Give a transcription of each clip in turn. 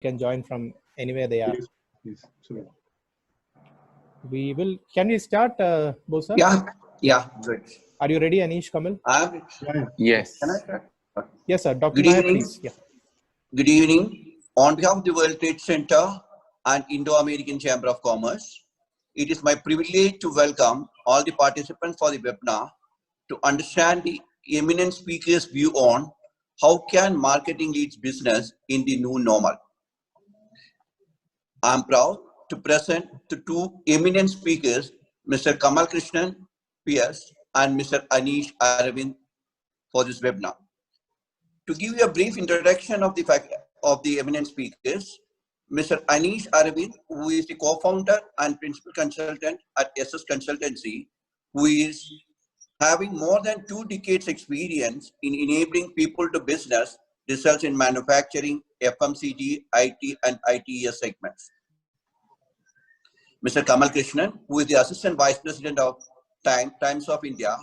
can join from anywhere they are. Yes. Sure. Can we start, Bosa? Yeah, good. Are you ready, Anish, Kamal? Yes. Can I start? Yes, sir. Dr. Good Nair, evening. please. Yeah. Good evening. On behalf of the World Trade Center and Indo-American Chamber of Commerce, it is my privilege to welcome all the participants for the webinar to understand the eminent speaker's view on how can marketing lead business in the new normal. I am proud to present the two eminent speakers, Mr. Kamal Krishnan, PS, and Mr. Anish Aravind for this webinar. To give you a brief introduction of the eminent speakers, Mr. Anish Aravind, who is the co-founder and principal consultant at SS Consultancy, who is having more than 2 decades experience in enabling people to business results in manufacturing, FMCG, IT, and ITES segments. Mr. Kamal Krishnan, who is the Assistant Vice President of Times of India,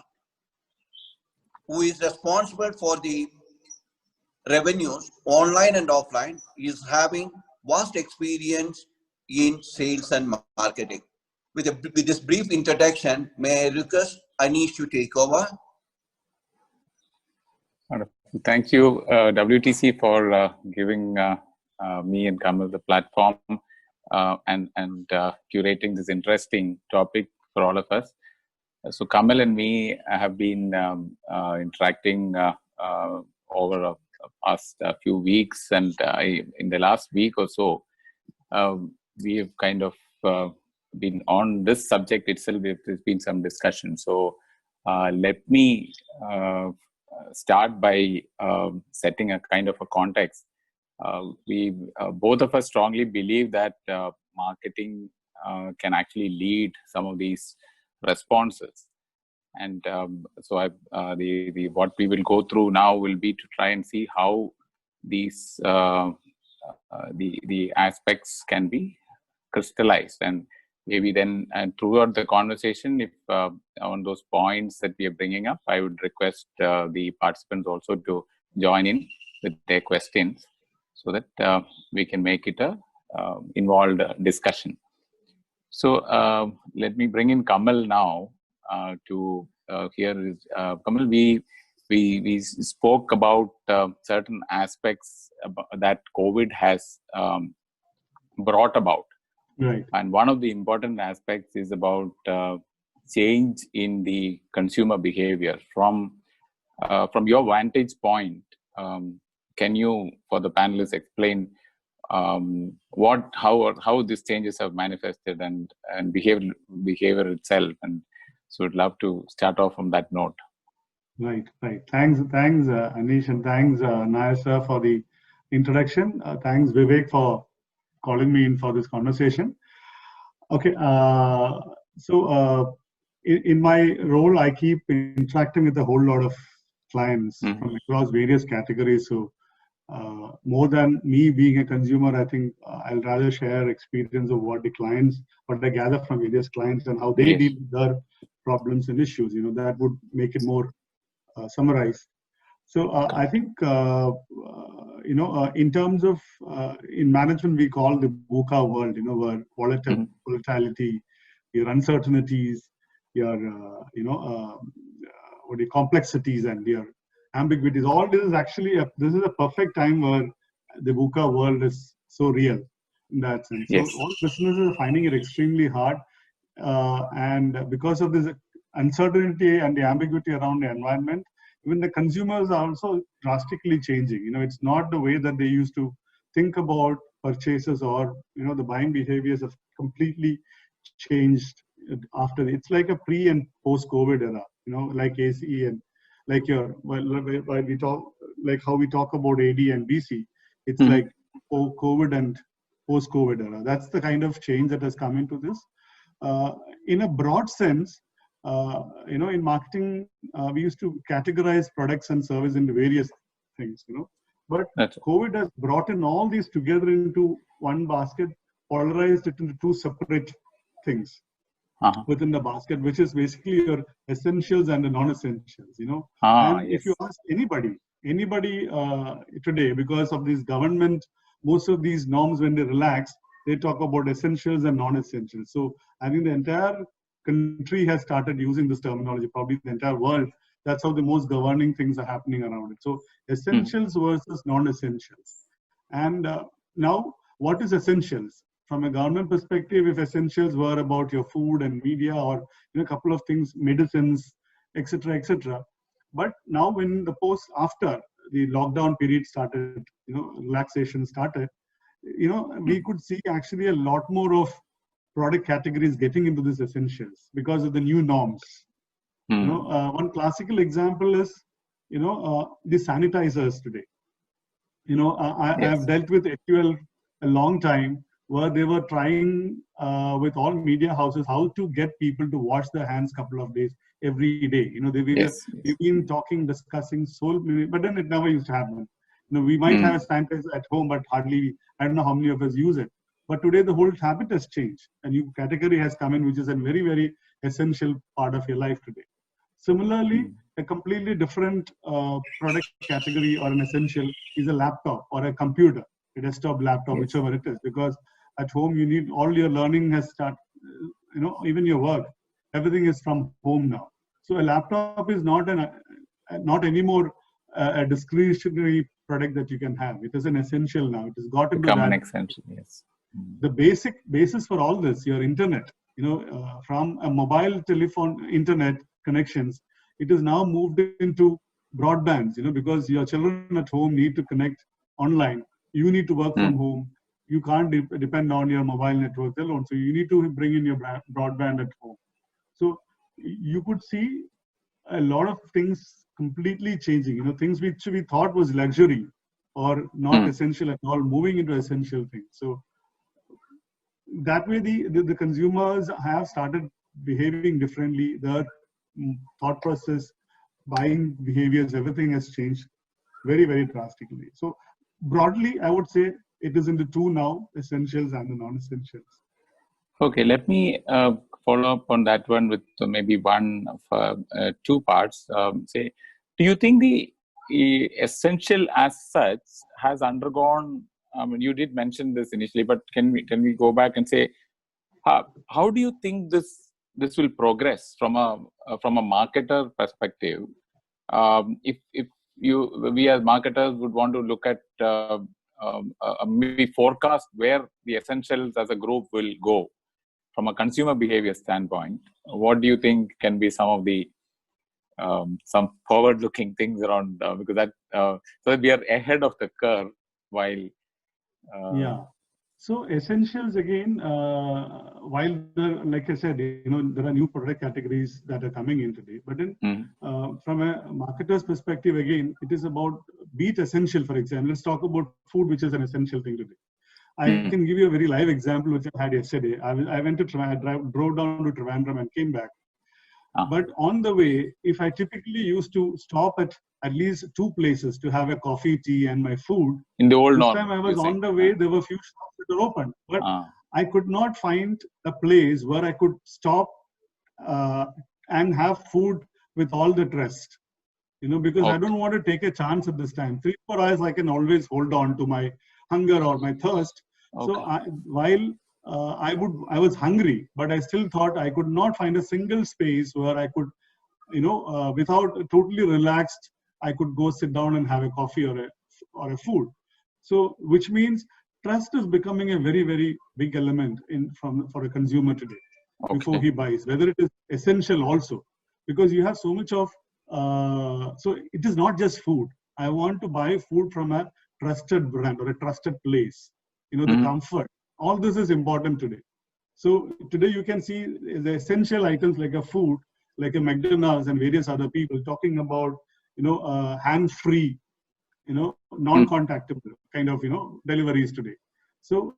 who is responsible for the revenues online and offline, is having vast experience in sales and marketing. With this brief introduction, may I request Anish to take over? Thank you, WTC, for giving me and Kamal the platform and curating this interesting topic for all of us. So Kamal and me have been interacting over the past few weeks, and in the last week or so, we have kind of been on this subject itself. There's been some discussion. So let me start by setting a kind of a context. We both of us strongly believe that marketing can actually lead some of these responses, and so what we will go through now will be to try and see how these the aspects can be crystallized, and maybe then throughout the conversation, if on those points that we are bringing up, I would request the participants also to join in with their questions, so that we can make it a involved discussion. So let me bring in Kamal now to hear. Kamal, we spoke about certain aspects that COVID has brought about. Right. And one of the important aspects is about change in the consumer behavior. From your vantage point, can you, for the panelists, explain how these changes have manifested and behavior itself? And so I'd love to start off from that note. Right. Thanks, Anish, and thanks, Nair sir, for the introduction. Thanks, Vivek, for calling me in for this conversation. Okay. So in my role, I keep interacting with a whole lot of clients from across various categories. So more than me being a consumer, I think I'll rather share experience of what I gather from various clients and how they deal with their problems and issues. That would make it more summarized. So I think in terms of in management, we call the VUCA world. Where volatility, your uncertainties, your complexities, and your ambiguities. All this is actually this is a perfect time where the VUCA world is so real in that sense. Yes. So all businesses are finding it extremely hard, and because of this uncertainty and the ambiguity around the environment, even the consumers are also drastically changing. It's not the way that they used to think about purchases, or the buying behaviors have completely changed after. It's like a pre and post COVID era. Like ACE and like while we talk, like how we talk about AD and BC. It's like COVID and post COVID era. That's the kind of change that has come into this. In a broad sense, in marketing, we used to categorize products and service into various things, but COVID has brought in all these together into one basket, polarized it into two separate things within the basket, which is basically your essentials and the non-essentials, And if you ask anybody today, because of these government most of these norms, when they relax, they talk about essentials and non-essentials. So I think the entire country has started using this terminology, probably the entire world. That's how the most governing things are happening around it. So essentials versus non-essentials. And now, what is essentials? From a government perspective, if essentials were about your food and media, or a couple of things, medicines, etc., etc. But now, when the after the lockdown period started, relaxation started, we could see actually a lot more of product categories getting into these essentials because of the new norms. One classical example is, the sanitizers today. I have dealt with HUL a long time, where they were trying with all media houses how to get people to wash their hands a couple of days every day. They've been talking, discussing so many, but then it never used to happen. We might have a sanitizer at home, but hardly, I don't know how many of us use it. But today the whole habit has changed. A new category has come in, which is a very, very essential part of your life today. Similarly, a completely different product category or an essential is a laptop or a computer, a desktop laptop, whichever it is, because at home you need all your learning has started, even your work, everything is from home now. So a laptop is not anymore a discretionary product that you can have. It is an essential now. It has got into become an essential. Yes. The basic basis for all this, your internet, from a mobile telephone internet connections, it is now moved into broadbands, because your children at home need to connect online. You need to work from home. You can't depend on your mobile network alone. So you need to bring in your broadband at home. So you could see a lot of things completely changing, things which we thought was luxury or not essential at all, moving into essential things. So that way the consumers have started behaving differently. Their thought process, buying behaviors, everything has changed very, very drastically. So broadly, I would say it is into two now, essentials and the non-essentials. Okay, let me follow up on that one with maybe one of two parts. Do you think the essential as such has undergone? You did mention this initially, but can we go back and say how do you think this will progress from a marketer perspective? If we as marketers would want to look at maybe forecast where the essentials as a group will go from a consumer behavior standpoint, what do you think can be some of the some forward-looking things around because that so that we are ahead of the curve while So essentials again, while like I said, there are new product categories that are coming in today. But then, from a marketer's perspective, again, it is about be it essential. For example, let's talk about food, which is an essential thing today. I can give you a very live example which I had yesterday. I went to drove down to Trivandrum and came back. But on the way, if I typically used to stop at least two places to have a coffee, tea, and my food. In the old this time I was on the way, there were few shops that were open. But I could not find a place where I could stop and have food with all the rest. Because I don't want to take a chance at this time. 3-4 hours, I can always hold on to my hunger or my thirst. So while I was hungry, but I still thought I could not find a single space where I could, without totally relaxed, I could go sit down and have a coffee or a food. So, which means trust is becoming a very, very big element for a consumer today before he buys, whether it is essential also, because you have so much of, so it is not just food. I want to buy food from a trusted brand or a trusted place, the comfort. All this is important today. So today you can see the essential items like a food, like a McDonald's and various other people talking about, hand-free, non-contactable kind of, deliveries today. So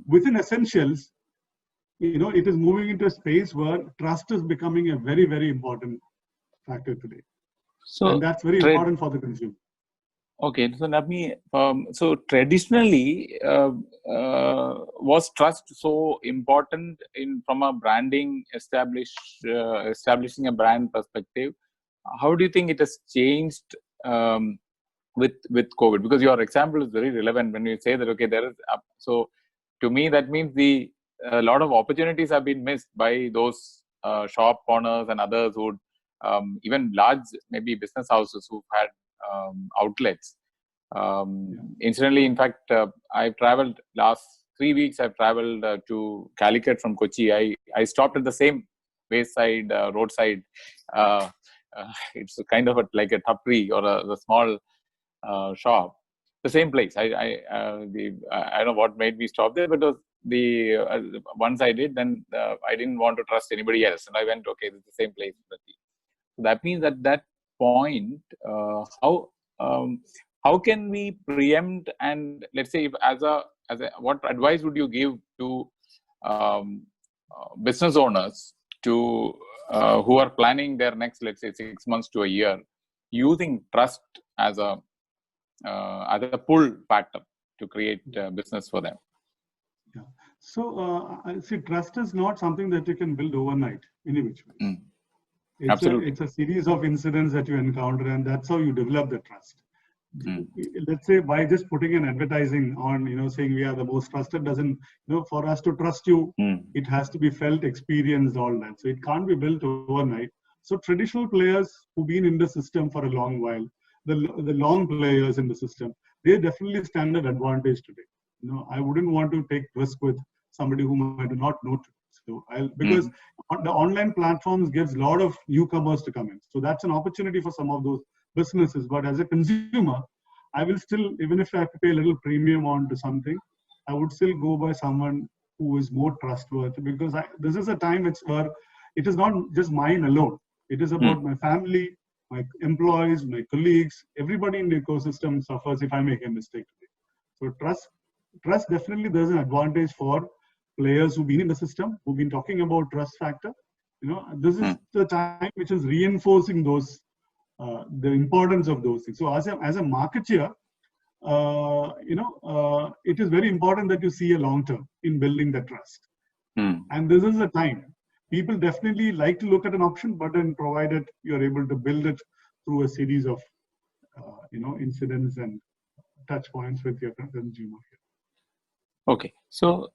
within essentials, it is moving into a space where trust is becoming a very, very important factor today. So and that's very important for the consumer. Okay, so let me. So traditionally, was trust so important from a branding establishing a brand perspective? How do you think it has changed with COVID, because your example is very relevant when you say that, okay, there is, so to me that means a lot of opportunities have been missed by those shop owners and others who even large maybe business houses who've had outlets. Incidentally, in fact, I've traveled last 3 weeks. I've traveled to Calicut from Kochi. I stopped at the same wayside roadside. It's kind of like a tapri or a small shop. The same place. I don't know what made me stop there, but it was once I did, then I didn't want to trust anybody else, and I went, okay, this is the same place. So that means at that point, how can we preempt, and let's say, if what advice would you give to business owners who are planning their next, let's say, 6 months to a year, using trust as a pull factor to create business for them? Yeah. So, see, trust is not something that you can build overnight in which way. Absolutely. It's a series of incidents that you encounter, and that's how you develop the trust. Let's say by just putting an advertising on, saying we are the most trusted, doesn't, for us to trust you, it has to be felt, experienced, all that. So it can't be built overnight. So traditional players who've been in the system for a long while, the long players in the system, they definitely stand an advantage today. I wouldn't want to take risk with somebody whom I do not know. So because the online platforms gives a lot of newcomers to come in. So that's an opportunity for some of those businesses. But as a consumer, I will still, even if I have to pay a little premium on to something, I would still go by someone who is more trustworthy, because this is a time where it is not just mine alone. It is about my family, my employees, my colleagues, everybody in the ecosystem suffers if I make a mistake today. So trust definitely, there's an advantage for players who've been in the system, who've been talking about trust factor. This is the time which is reinforcing those, the importance of those things. So as a marketeer, it is very important that you see a long term in building the trust. And this is the time. People definitely like to look at an option, but then provided you're able to build it through a series of, incidents and touch points with your consumer. Okay, so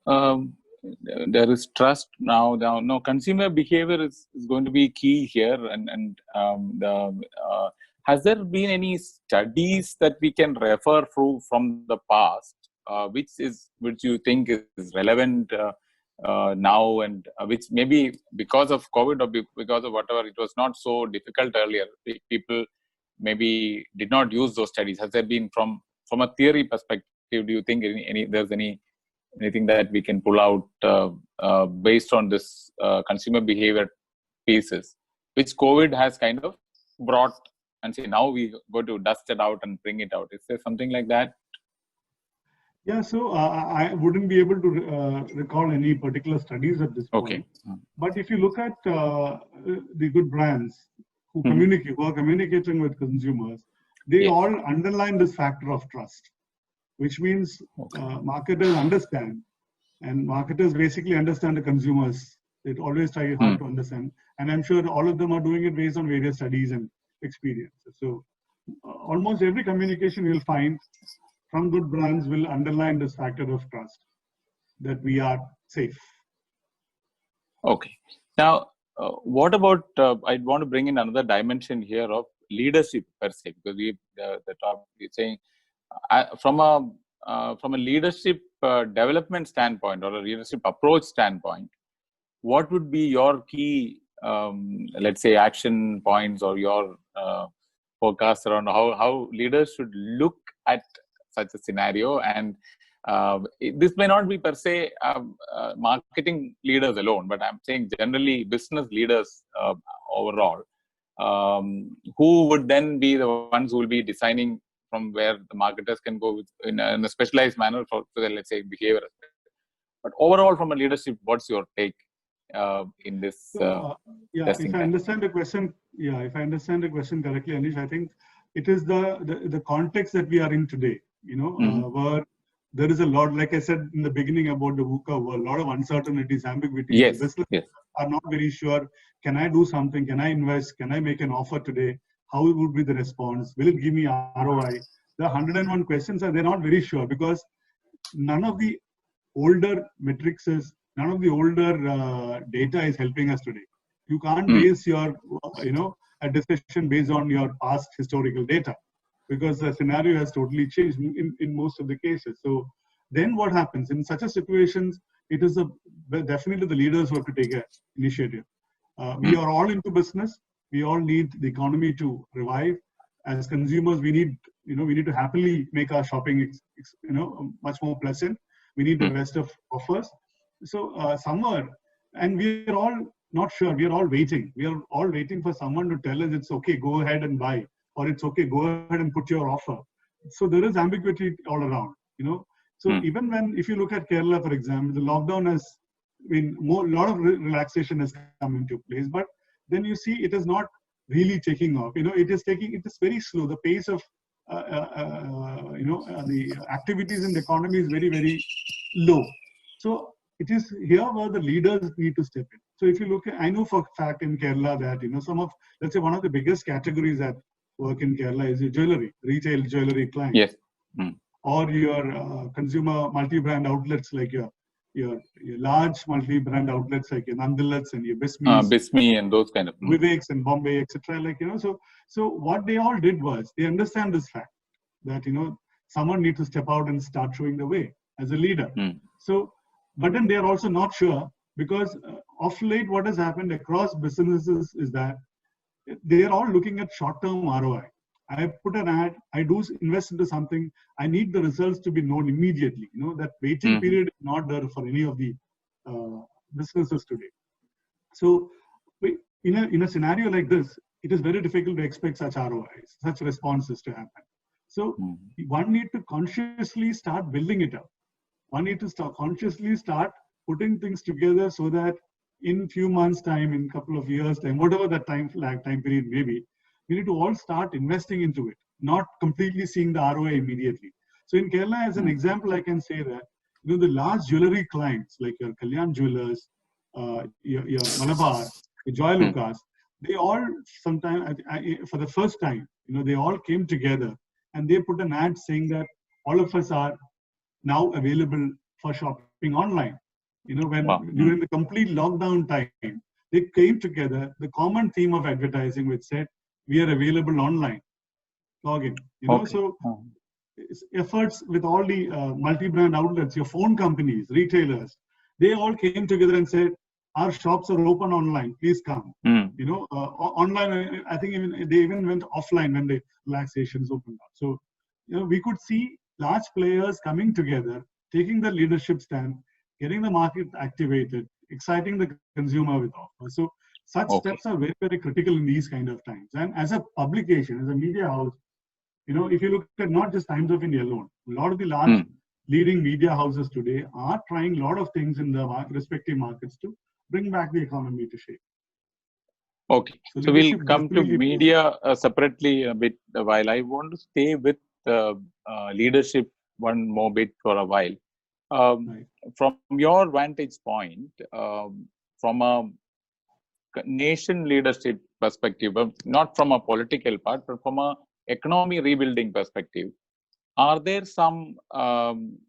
there is trust now. No, consumer behavior is going to be key here, and has there been any studies that we can refer through from the past, which you think is relevant now, and which maybe because of COVID or because of whatever, it was not so difficult earlier, people maybe did not use those studies? Has there been, from a theory perspective, do you think there's anything that we can pull out based on this consumer behavior pieces, which COVID has kind of brought, and say now we go to dust it out and bring it out? Is there something like that? Yeah, so I wouldn't be able to recall any particular studies at this point. Okay. But if you look at the good brands who are communicating with consumers, they all underline this factor of trust, which means marketers understand, and marketers basically understand the consumers. They always try hard to understand, and I'm sure all of them are doing it based on various studies and experiences. So almost every communication you'll find from good brands will underline this factor of trust, that we are safe. Okay. Now, what about, I want to bring in another dimension here of leadership per se, because the topic is saying, from a leadership development standpoint or a leadership approach standpoint, what would be your key, let's say, action points or your forecast around how leaders should look at such a scenario? And this may not be per se marketing leaders alone, but I'm saying generally business leaders overall, who would then be the ones who will be designing from where the marketers can go in a specialized manner for the, let's say, behavior. But overall, from a leadership, what's your take in this? If I understand the question, correctly, Anish, I think it is the context that we are in today. Where there is a lot, like I said in the beginning about the VUCA world, a lot of uncertainties, ambiguities. Yes. Businesses are not very sure. Can I do something? Can I invest? Can I make an offer today? How would be the response? Will it give me ROI? the 101 questions, and they're not very sure because none of the older metrics none of the older data is helping us today. You can't base your, a discussion based on your past historical data because the scenario has totally changed in most of the cases. So then what happens in such a situations? It is definitely the leaders who have to take an initiative. We are all into business. We all need the economy to revive. As consumers, we need to happily make our shopping, much more pleasant. We need the best of offers. So summer, and we are all not sure. We are all waiting. We are all waiting for someone to tell us it's okay, go ahead and buy, or it's okay, go ahead and put your offer. So there is ambiguity all around. So even if you look at Kerala, for example, the lockdown has been a lot of relaxation has come into place, but then you see it is not really taking off. It is very slow. The pace of the activities in the economy is very, very low. So it is here where the leaders need to step in. So if you look at, I know for a fact in Kerala that, let's say one of the biggest categories that work in Kerala is your jewelry, retail jewelry clients. Yes. Or your consumer multi-brand outlets like your large multi-brand outlets like your Nandalats and your Bismi and those kind of Viveks and Bombay, etc. So what they all did was they understand this fact that someone needs to step out and start showing the way as a leader. So, but then they are also not sure because of late what has happened across businesses is that they are all looking at short-term ROI. I put an ad, I do invest into something, I need the results to be known immediately. That waiting period is not there for any of the businesses today. So in a scenario like this, it is very difficult to expect such ROIs, such responses to happen. So one need to consciously start building it up. One need to consciously start putting things together so that in few months' time, in a couple of years' time, whatever that time period may be, we need to all start investing into it, not completely seeing the ROI immediately. So in Kerala, as an example, I can say that the large jewelry clients like your Kalyan Jewelers, your Malabar, your Joy Lucas, they all sometime for the first time, they all came together and they put an ad saying that all of us are now available for shopping online. During the complete lockdown time, they came together. The common theme of advertising which said, we are available online. Login. So efforts with all the multi-brand outlets, your phone companies, retailers, they all came together and said, our shops are open online. Please come. Online, I think they even went offline when the relaxations opened up. So we could see large players coming together, taking the leadership stand, getting the market activated, exciting the consumer with offers. So such steps are very, very critical in these kind of times. And as a publication, as a media house, if you look at not just Times of India alone, a lot of the large leading media houses today are trying a lot of things in the respective markets to bring back the economy to shape. Okay, so we'll come to media separately a bit while. I want to stay with leadership one more bit for a while. From your vantage point, from a nation leadership perspective, not from a political part, but from a economy rebuilding perspective, are there some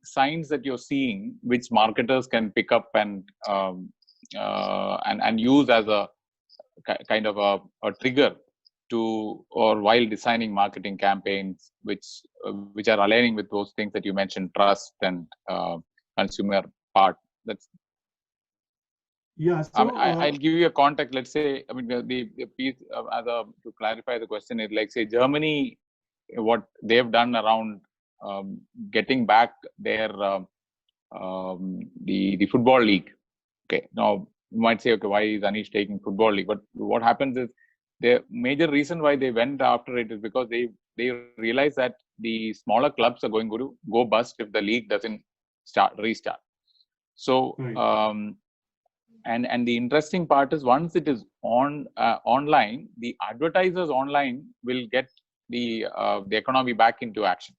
signs that you're seeing which marketers can pick up and use as a kind of a trigger to, or while designing marketing campaigns, which are aligning with those things that you mentioned, trust and consumer part? That's So, I'll give you a context. Let's say, the piece to clarify the question is like, say, Germany, what they've done around getting back their the football league. Okay, now you might say, okay, why is Anish taking football league? But what happens is the major reason why they went after it is because they realize that the smaller clubs are going to go bust if the league doesn't restart. So. And the interesting part is once it is online, the advertisers online will get the economy back into action.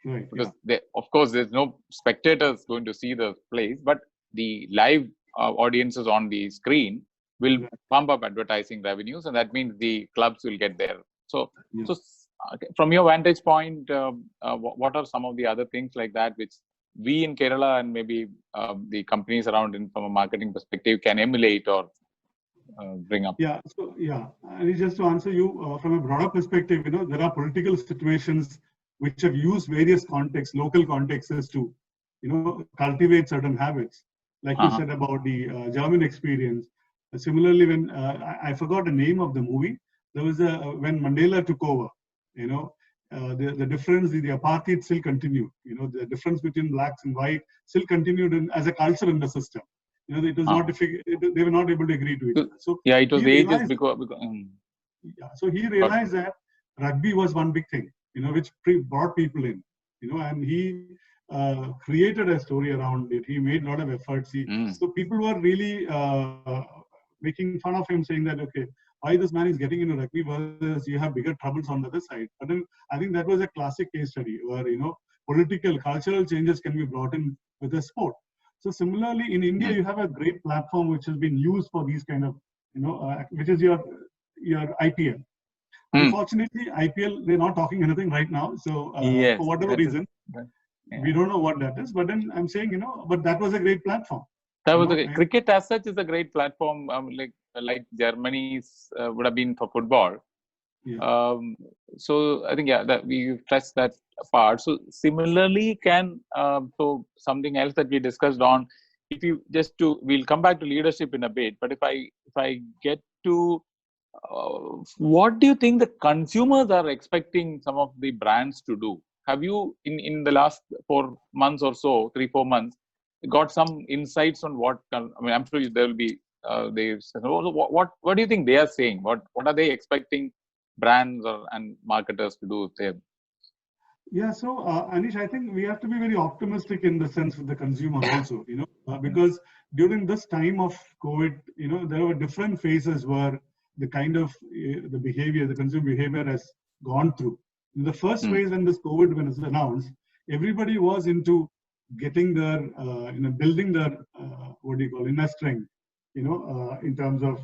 Because of course there's no spectators going to see the plays, but the live audiences on the screen will pump up advertising revenues, and that means the clubs will get there. So from your vantage point, what are some of the other things like that which we in Kerala and maybe the companies around from a marketing perspective can emulate or bring up? Yeah, so yeah, and just to answer you from a broader perspective, there are political situations which have used various contexts, local contexts to, cultivate certain habits. Like you said about the German experience. Similarly, when I forgot the name of the movie, there was when Mandela took over, the difference, the apartheid still continued. The difference between blacks and white still continued as a culture in the system. It was not they were not able to agree to it. So yeah, it was ages realized, because yeah, so he realized that rugby was one big thing, which brought people in, and he created a story around it. He made a lot of efforts. So people were really making fun of him, saying that, okay, why this man is getting into rugby versus you have bigger troubles on the other side. But then I think that was a classic case study where, political, cultural changes can be brought in with a sport. So similarly, in India, you have a great platform which has been used for these kind of, which is your IPL. Unfortunately, IPL, they're not talking anything right now. So yes, for whatever reason, we don't know what that is. But then I'm saying, but that was a great platform. That was cricket as such is a great platform, like Germany's would have been for football. Yeah. So I think that we touched that part. So similarly, so something else that we discussed on, if you we'll come back to leadership in a bit. But if I get to what do you think the consumers are expecting some of the brands to do? Have you in the last 4 months or so, 3-4 months, got some insights on what? I mean, I'm sure there will be. What do you think they are saying? What are they expecting brands and marketers to do there? Yeah, so Anish, I think we have to be very optimistic in the sense with the consumer also, because during this time of COVID, there were different phases where the kind of the behavior, the consumer behavior has gone through. In the first phase, when this COVID was announced, everybody was into getting their, building their, inner strength, in terms of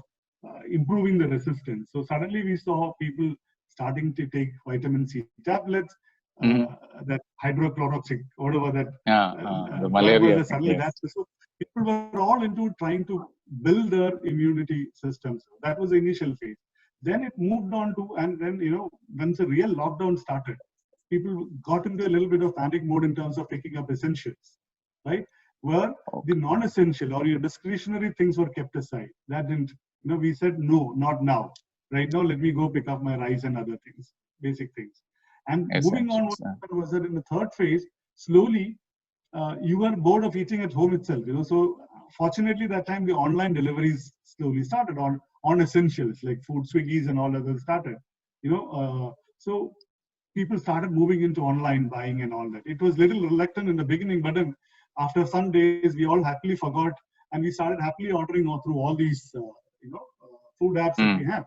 improving the resistance. So suddenly we saw people starting to take vitamin C tablets, that hydrochloroquine, whatever that, the malaria. Suddenly so people were all into trying to build their immunity systems. That was the initial phase. Then it moved on to, and then, once the real lockdown started, people got into a little bit of panic mode in terms of picking up essentials, right? Where the non-essential or your discretionary things were kept aside. That didn't, we said, no, not now. Right now, let me go pick up my rice and other things, basic things. And moving on, what was that in the third phase, slowly, you were bored of eating at home itself, So fortunately, that time the online deliveries slowly started on essentials like food, Swiggies and all others started, so people started moving into online buying and all that. It was little reluctant in the beginning, but then after some days, we all happily forgot and we started happily ordering through all these, food apps that we have,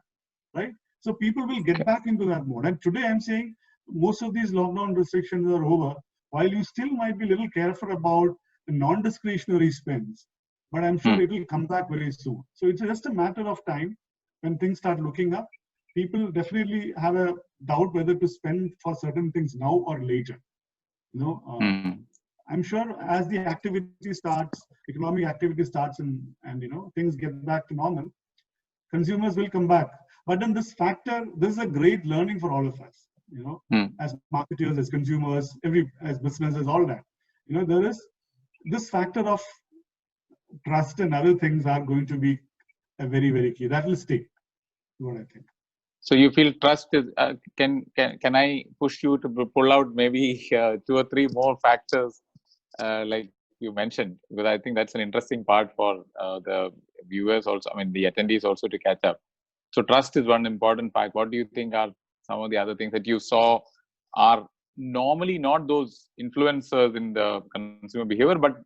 right? So people will get back into that mode. And today I'm saying most of these lockdown restrictions are over, while you still might be a little careful about the non-discretionary spends, but I'm sure it will come back very soon. So it's just a matter of time when things start looking up. People definitely have a doubt whether to spend for certain things now or later. I'm sure as the activity starts, economic activity starts, and things get back to normal, consumers will come back. But then this is a great learning for all of us. As marketers, as consumers, as businesses, all that. There is this factor of trust and other things are going to be a very, very key. That will stay, what I think. So you feel trust is, can I push you to pull out maybe 2 or 3 more factors like you mentioned? Because I think that's an interesting part for the viewers also, the attendees also to catch up. So trust is one important fact. What do you think are some of the other things that you saw are normally not those influencers in the consumer behavior, but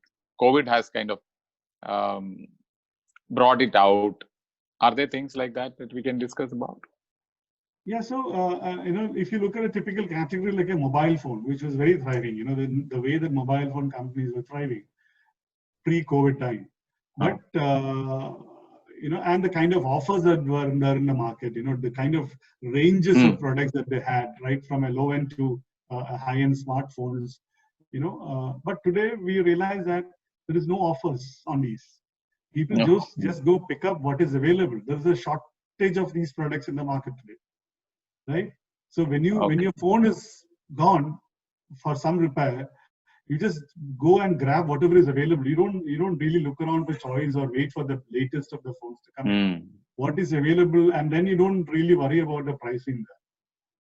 COVID has kind of brought it out? Are there things like that we can discuss about? Yeah, so if you look at a typical category like a mobile phone, which was very thriving, the way that mobile phone companies were thriving pre-COVID time. But and the kind of offers that were there in the market, the kind of ranges of products that they had, right from a low end to high-end smartphones, but today we realize that there is no offers on these. People just go pick up what is available. There's a shortage of these products in the market today, right? So when your phone is gone for some repair, you just go and grab whatever is available. You don't really look around for choice or wait for the latest of the phones to come in. What is available, and then you don't really worry about the pricing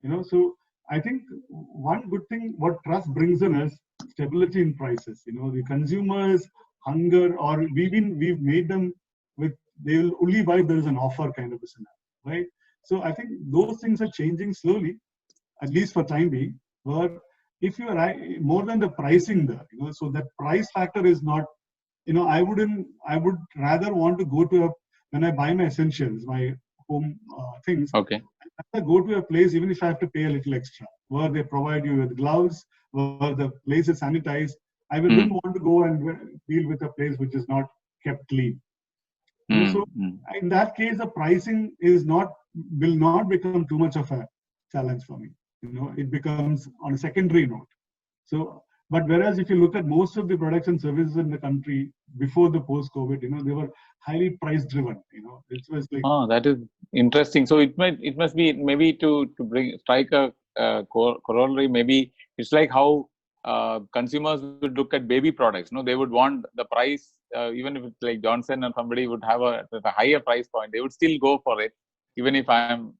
there. So I think one good thing what trust brings in is stability in prices. The consumers hunger, or we've made them they will only buy if there is an offer kind of a scenario, right? So I think those things are changing slowly, at least for time being. Where if you are more than the pricing there, so that price factor is not, I would rather want to go to when I buy my essentials, my home things. Okay. I go to a place even if I have to pay a little extra, where they provide you with gloves, where the place is sanitized. I wouldn't want to go and deal with a place which is not kept clean. So in that case, the pricing will not become too much of a challenge for me. It becomes on a secondary note. So, but whereas if you look at most of the products and services in the country before the post-COVID, they were highly price-driven. It was like. Oh, that is interesting. So it must be maybe to strike a corollary. Maybe it's like how consumers would look at baby products. They would want the price, even if it's like Johnson or somebody would have a higher price point, they would still go for it, even if I'm.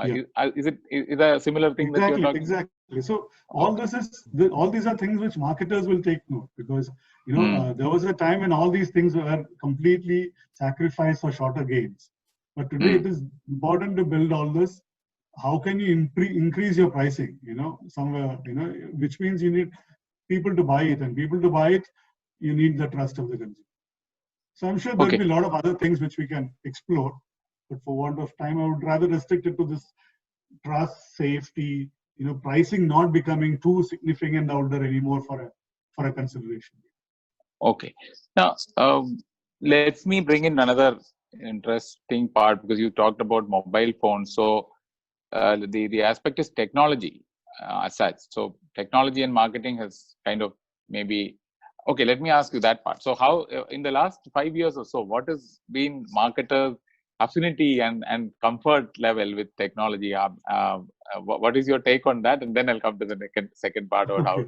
Is it a similar thing that you're talking? Exactly. So all these are things which marketers will take note, because there was a time when all these things were completely sacrificed for shorter gains. But today it is important to build all this. How can you increase your pricing? Somewhere, which means you need people to buy it, and people to buy it, you need the trust of the consumer. So I'm sure there'll be a lot of other things which we can explore. But for want of time, I would rather restrict it to this trust, safety, pricing not becoming too significant out there anymore for a consideration. Okay. Now, let me bring in another interesting part, because you talked about mobile phones. So the aspect is technology as such. So technology and marketing has kind of maybe. Okay, let me ask you that part. So how in the last 5 years or so, what has been marketers' affinity and comfort level with technology? What is your take on that? And then I'll come to the second part about how.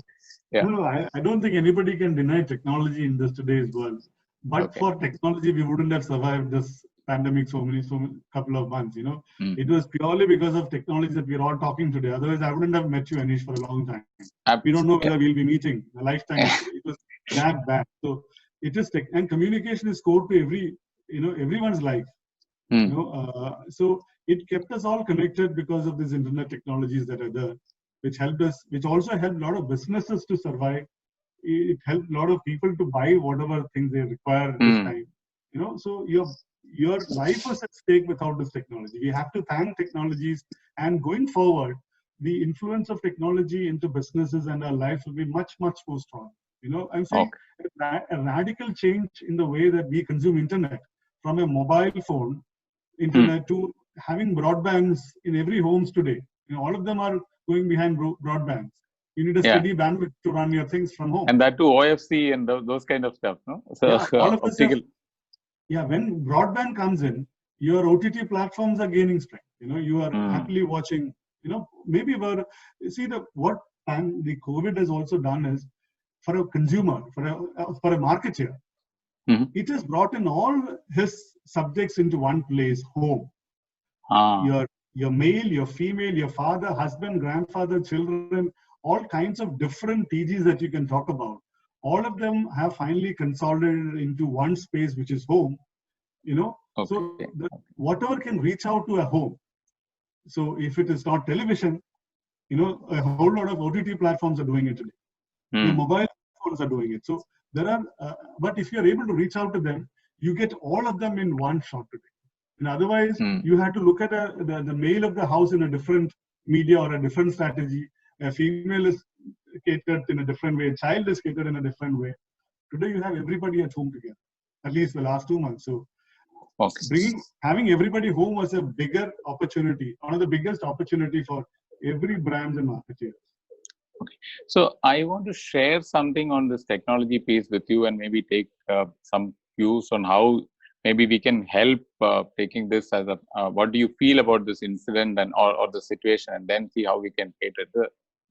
Yeah. No, I don't think anybody can deny technology in today's world. But for technology, we wouldn't have survived this pandemic so couple of months. It was purely because of technology that we're all talking today. Otherwise, I wouldn't have met you, Anish, for a long time. We don't know whether we'll be meeting a lifetime. It was that bad. So it is and communication is core to everyone's life. So it kept us all connected because of these internet technologies that are there, which also helped a lot of businesses to survive. It helped a lot of people to buy whatever things they require at this time. So your life was at stake without this technology. We have to thank technologies, and going forward, the influence of technology into businesses and our lives will be much, much more strong. I'm saying a radical change in the way that we consume internet, from a mobile phone internet to having broadbands in every homes today. All of them are going behind broadbands. You need a steady bandwidth to run your things from home. And that too, OFC and those kind of stuff, no? So all of optical. When broadband comes in, your OTT platforms are gaining strength. You are happily watching. Maybe what the COVID has also done is, for a consumer, for a marketer, it has brought in all his subjects into one place, home. Your male, your female, your father, husband, grandfather, children, all kinds of different TGs that you can talk about. All of them have finally consolidated into one space, which is home. So whatever can reach out to a home. So if it is not television, a whole lot of OTT platforms are doing it today. The mobile phones are doing it. So there are, but if you're able to reach out to them, you get all of them in one shot today. And otherwise, you had to look at the male of the house in a different media or a different strategy. A female is catered in a different way. A child is catered in a different way. Today, you have everybody at home together, at least the last 2 months. So Okay. Having everybody home was a bigger opportunity, one of the biggest opportunity for every brand and marketer. Okay. So I want to share something on this technology piece with you, and maybe take some cues on how maybe we can help taking this as a, what do you feel about this incident and or the situation, and then see how we can cater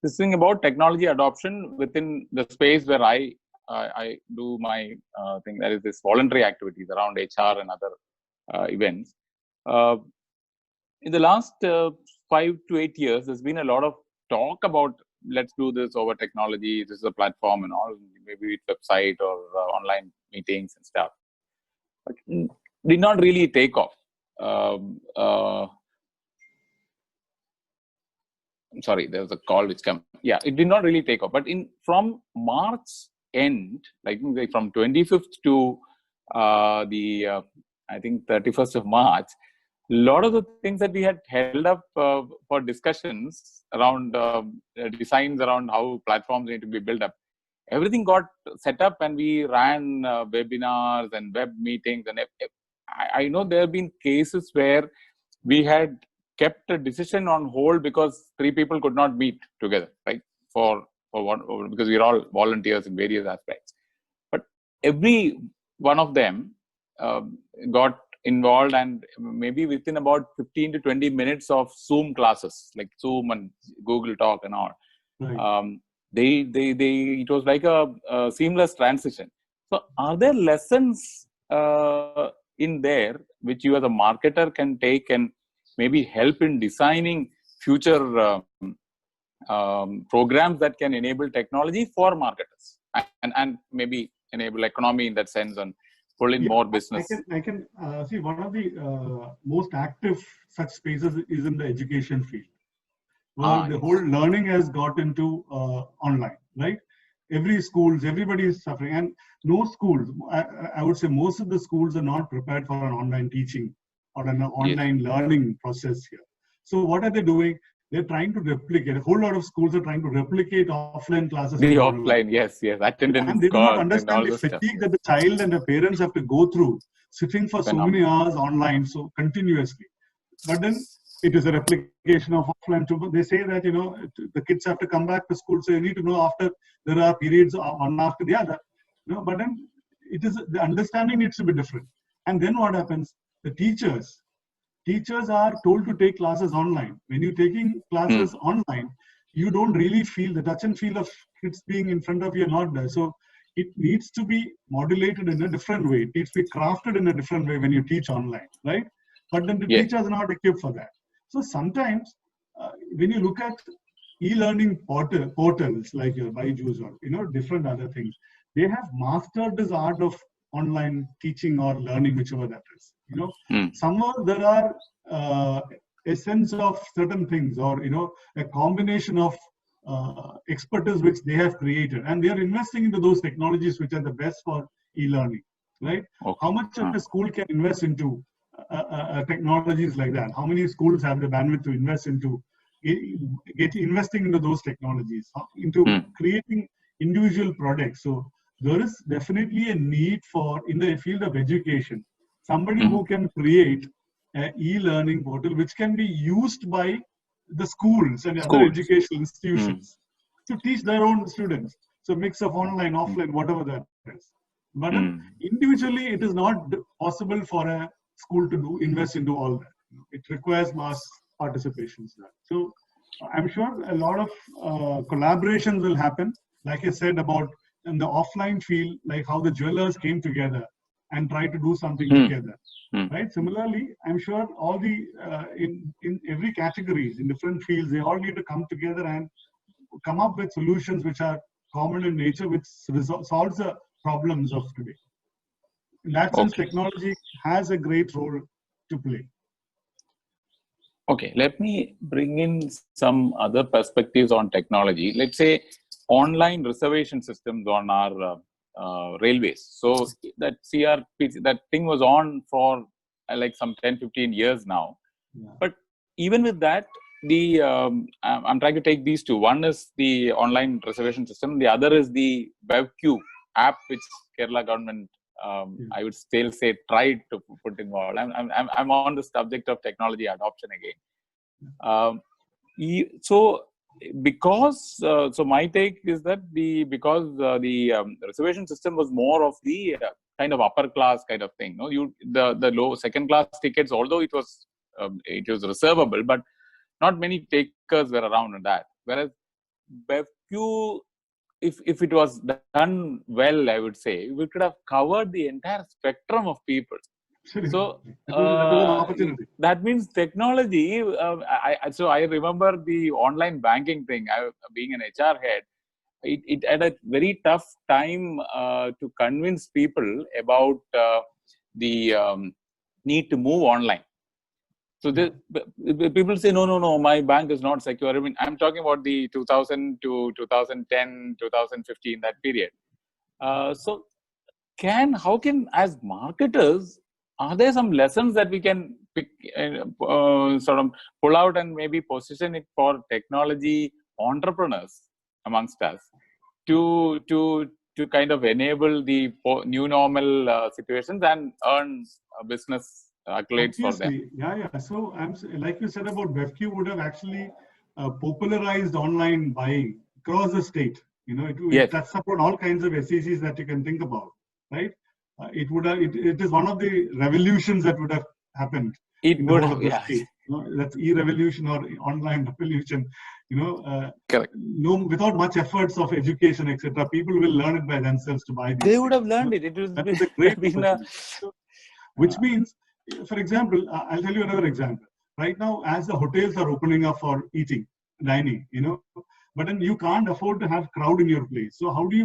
this thing about technology adoption within the space where I do my thing, that is this voluntary activities around HR and other events. In the last 5 to 8 years, there's been a lot of talk about let's do this over technology. This is a platform and all, maybe it's website or online meetings and stuff, but did not really take off. I'm sorry, there was a call which came. Yeah, it did not really take off. But from March end, like from 25th to I think 31st of March, a lot of the things that we had held up for discussions around designs around how platforms need to be built up, everything got set up, and we ran webinars and web meetings. And I know there have been cases where we had kept a decision on hold because 3 people could not meet together, right? For one, because we're all volunteers in various aspects. But every one of them got involved, and maybe within about 15 to 20 minutes of Zoom classes, like Zoom and Google Talk and all, Right. it was like a seamless transition. So are there lessons in there which you as a marketer can take and maybe help in designing future programs that can enable technology for marketers and maybe enable economy in that sense and pull in more business? I can see one of the most active such spaces is in the education field, where the whole learning has got into online, right? Everybody is suffering, and no schools, I would say most of the schools are not prepared for an online teaching or an online learning process here. So what are they doing? They're trying to replicate, a whole lot of schools are trying to replicate offline classes. The offline, yes, attendance. And they do not understand the fatigue that the child and the parents have to go through, sitting for so many hours online, so continuously. But then it is a replication of offline too. They say that, the kids have to come back to school, so you need to know after there are periods one after the other. But then the understanding needs to be different. And then what happens? The teachers are told to take classes online. When you're taking classes online, you don't really feel the touch and feel of kids being in front of you, not there. So it needs to be modulated in a different way. It needs to be crafted in a different way when you teach online, right? But then the teachers are not equipped for that. So sometimes when you look at e-learning portals like your Byju's or different other things, they have mastered this art of online teaching or learning, whichever that is. Somewhere there are essence of certain things, or a combination of expertise which they have created, and they are investing into those technologies which are the best for e-learning, right? How much of a school can invest into technologies like that? How many schools have the bandwidth to invest into investing into those technologies, into creating individual products? So there is definitely a need for, in the field of education, somebody who can create an e-learning portal which can be used by the schools and other educational institutions to teach their own students. So mix of online, offline, whatever that is. But individually, it is not possible for a school to invest into all that. It requires mass participation. So I'm sure a lot of collaborations will happen. Like I said about in the offline field, like how the jewelers came together and tried to do something together, right? Similarly, I'm sure all the in every categories, in different fields, they all need to come together and come up with solutions which are common in nature, which solves the problems of today. In that sense, technology has a great role to play. Okay, let me bring in some other perspectives on technology. Let's say online reservation systems on our railways. So that CRP, that thing was on for like some 10-15 years now. But even with that, I'm trying to take these two. One is the online reservation system. The other is the WebQ app, which Kerala government I would still say tried to put involved. I'm on the subject of technology adoption again. So because so my take is that the reservation system was more of the kind of upper class kind of thing. No, the low second class tickets, although it was reservable, but not many takers were around on that. Whereas BevQ, if it was done well, I would say we could have covered the entire spectrum of people. So that was an opportunity. That means technology. So I remember the online banking thing. Being an HR head, it had a very tough time to convince people about the need to move online. So people say, no, my bank is not secure. I mean, I'm talking about the 2000 to 2010, 2015, that period. So how can, as marketers, are there some lessons that we can pick, sort of pull out and maybe position it for technology entrepreneurs amongst us to kind of enable the new normal situations and earn business accolades for them? Yeah. So like you said about BevQ would have actually popularized online buying across the state. It touched upon all kinds of SECs that you can think about, right? It is one of the revolutions that would have happened. It would have, that's e-revolution or online revolution. Correct. Without much efforts of education, etc., people will learn it by themselves to buy these. They would have learned it. It was a great which means, for example, I'll tell you another example. Right now, as the hotels are opening up for eating, dining, but then you can't afford to have crowd in your place. So how do you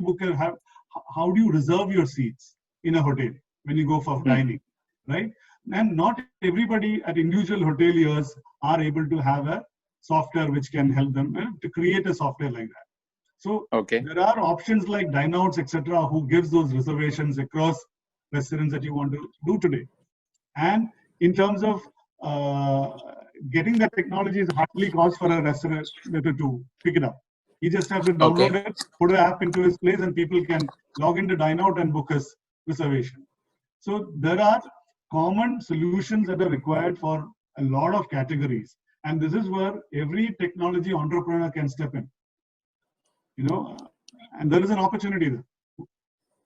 how do you reserve your seats in a hotel when you go for dining, right? And not everybody at individual hoteliers are able to have a software which can help them to create a software like that. So there are options like Dineouts, etc., who gives those reservations across restaurants that you want to do today. And in terms of getting that technology is hardly cost for a restaurant to pick it up. He just has to download it, put an app into his place, and people can log into Dineout and book his reservation. So there are common solutions that are required for a lot of categories. And this is where every technology entrepreneur can step in. And there is an opportunity there.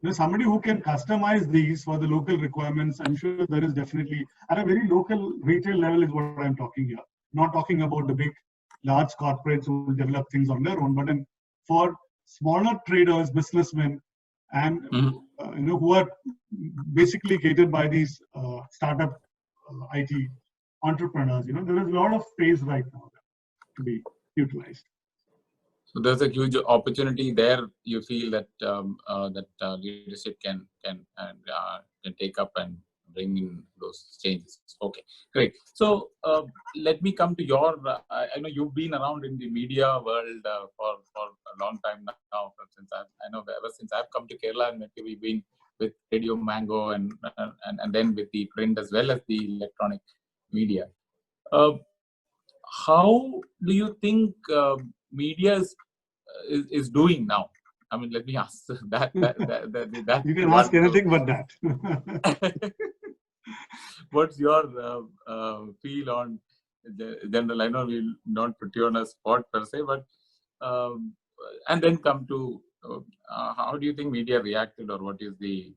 There's somebody who can customize these for the local requirements. I'm sure there is definitely, at a very local retail level is what I'm talking here. Not talking about the big, large corporates who will develop things on their own, but for smaller traders, businessmen, and who are basically catered by these startup IT entrepreneurs. There is a lot of space right now to be utilized. So there's a huge opportunity there. You feel that leadership can take up and bring in those changes. Okay, great. So let me come to your. I know you've been around in the media world for a long time now. Ever since I've come to Kerala, and we've been with Radio Mango and then with the print as well as the electronic media. How do you think media is doing now? I mean, let me ask that. You can ask anything but that. What's your feel on the general? I know we'll not put you on a spot per se, but and then come to how do you think media reacted, or what is the?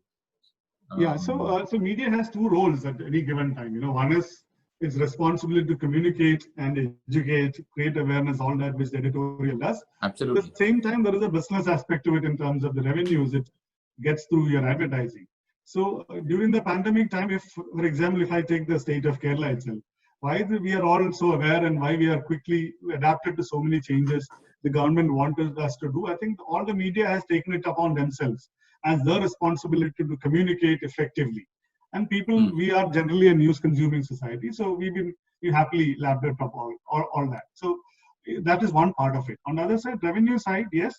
So media has two roles at any given time. One is its responsibility to communicate and educate, create awareness, all that which the editorial does. Absolutely. At the same time, there is a business aspect to it in terms of the revenues it gets through your advertising. So during the pandemic time, for example, if I take the state of Kerala itself, why we are all so aware and why we are quickly adapted to so many changes the government wanted us to do, I think all the media has taken it upon themselves as their responsibility to communicate effectively. And people, we are generally a news consuming society, so we happily lapped it up all that. So that is one part of it. On the other side, revenue side, yes,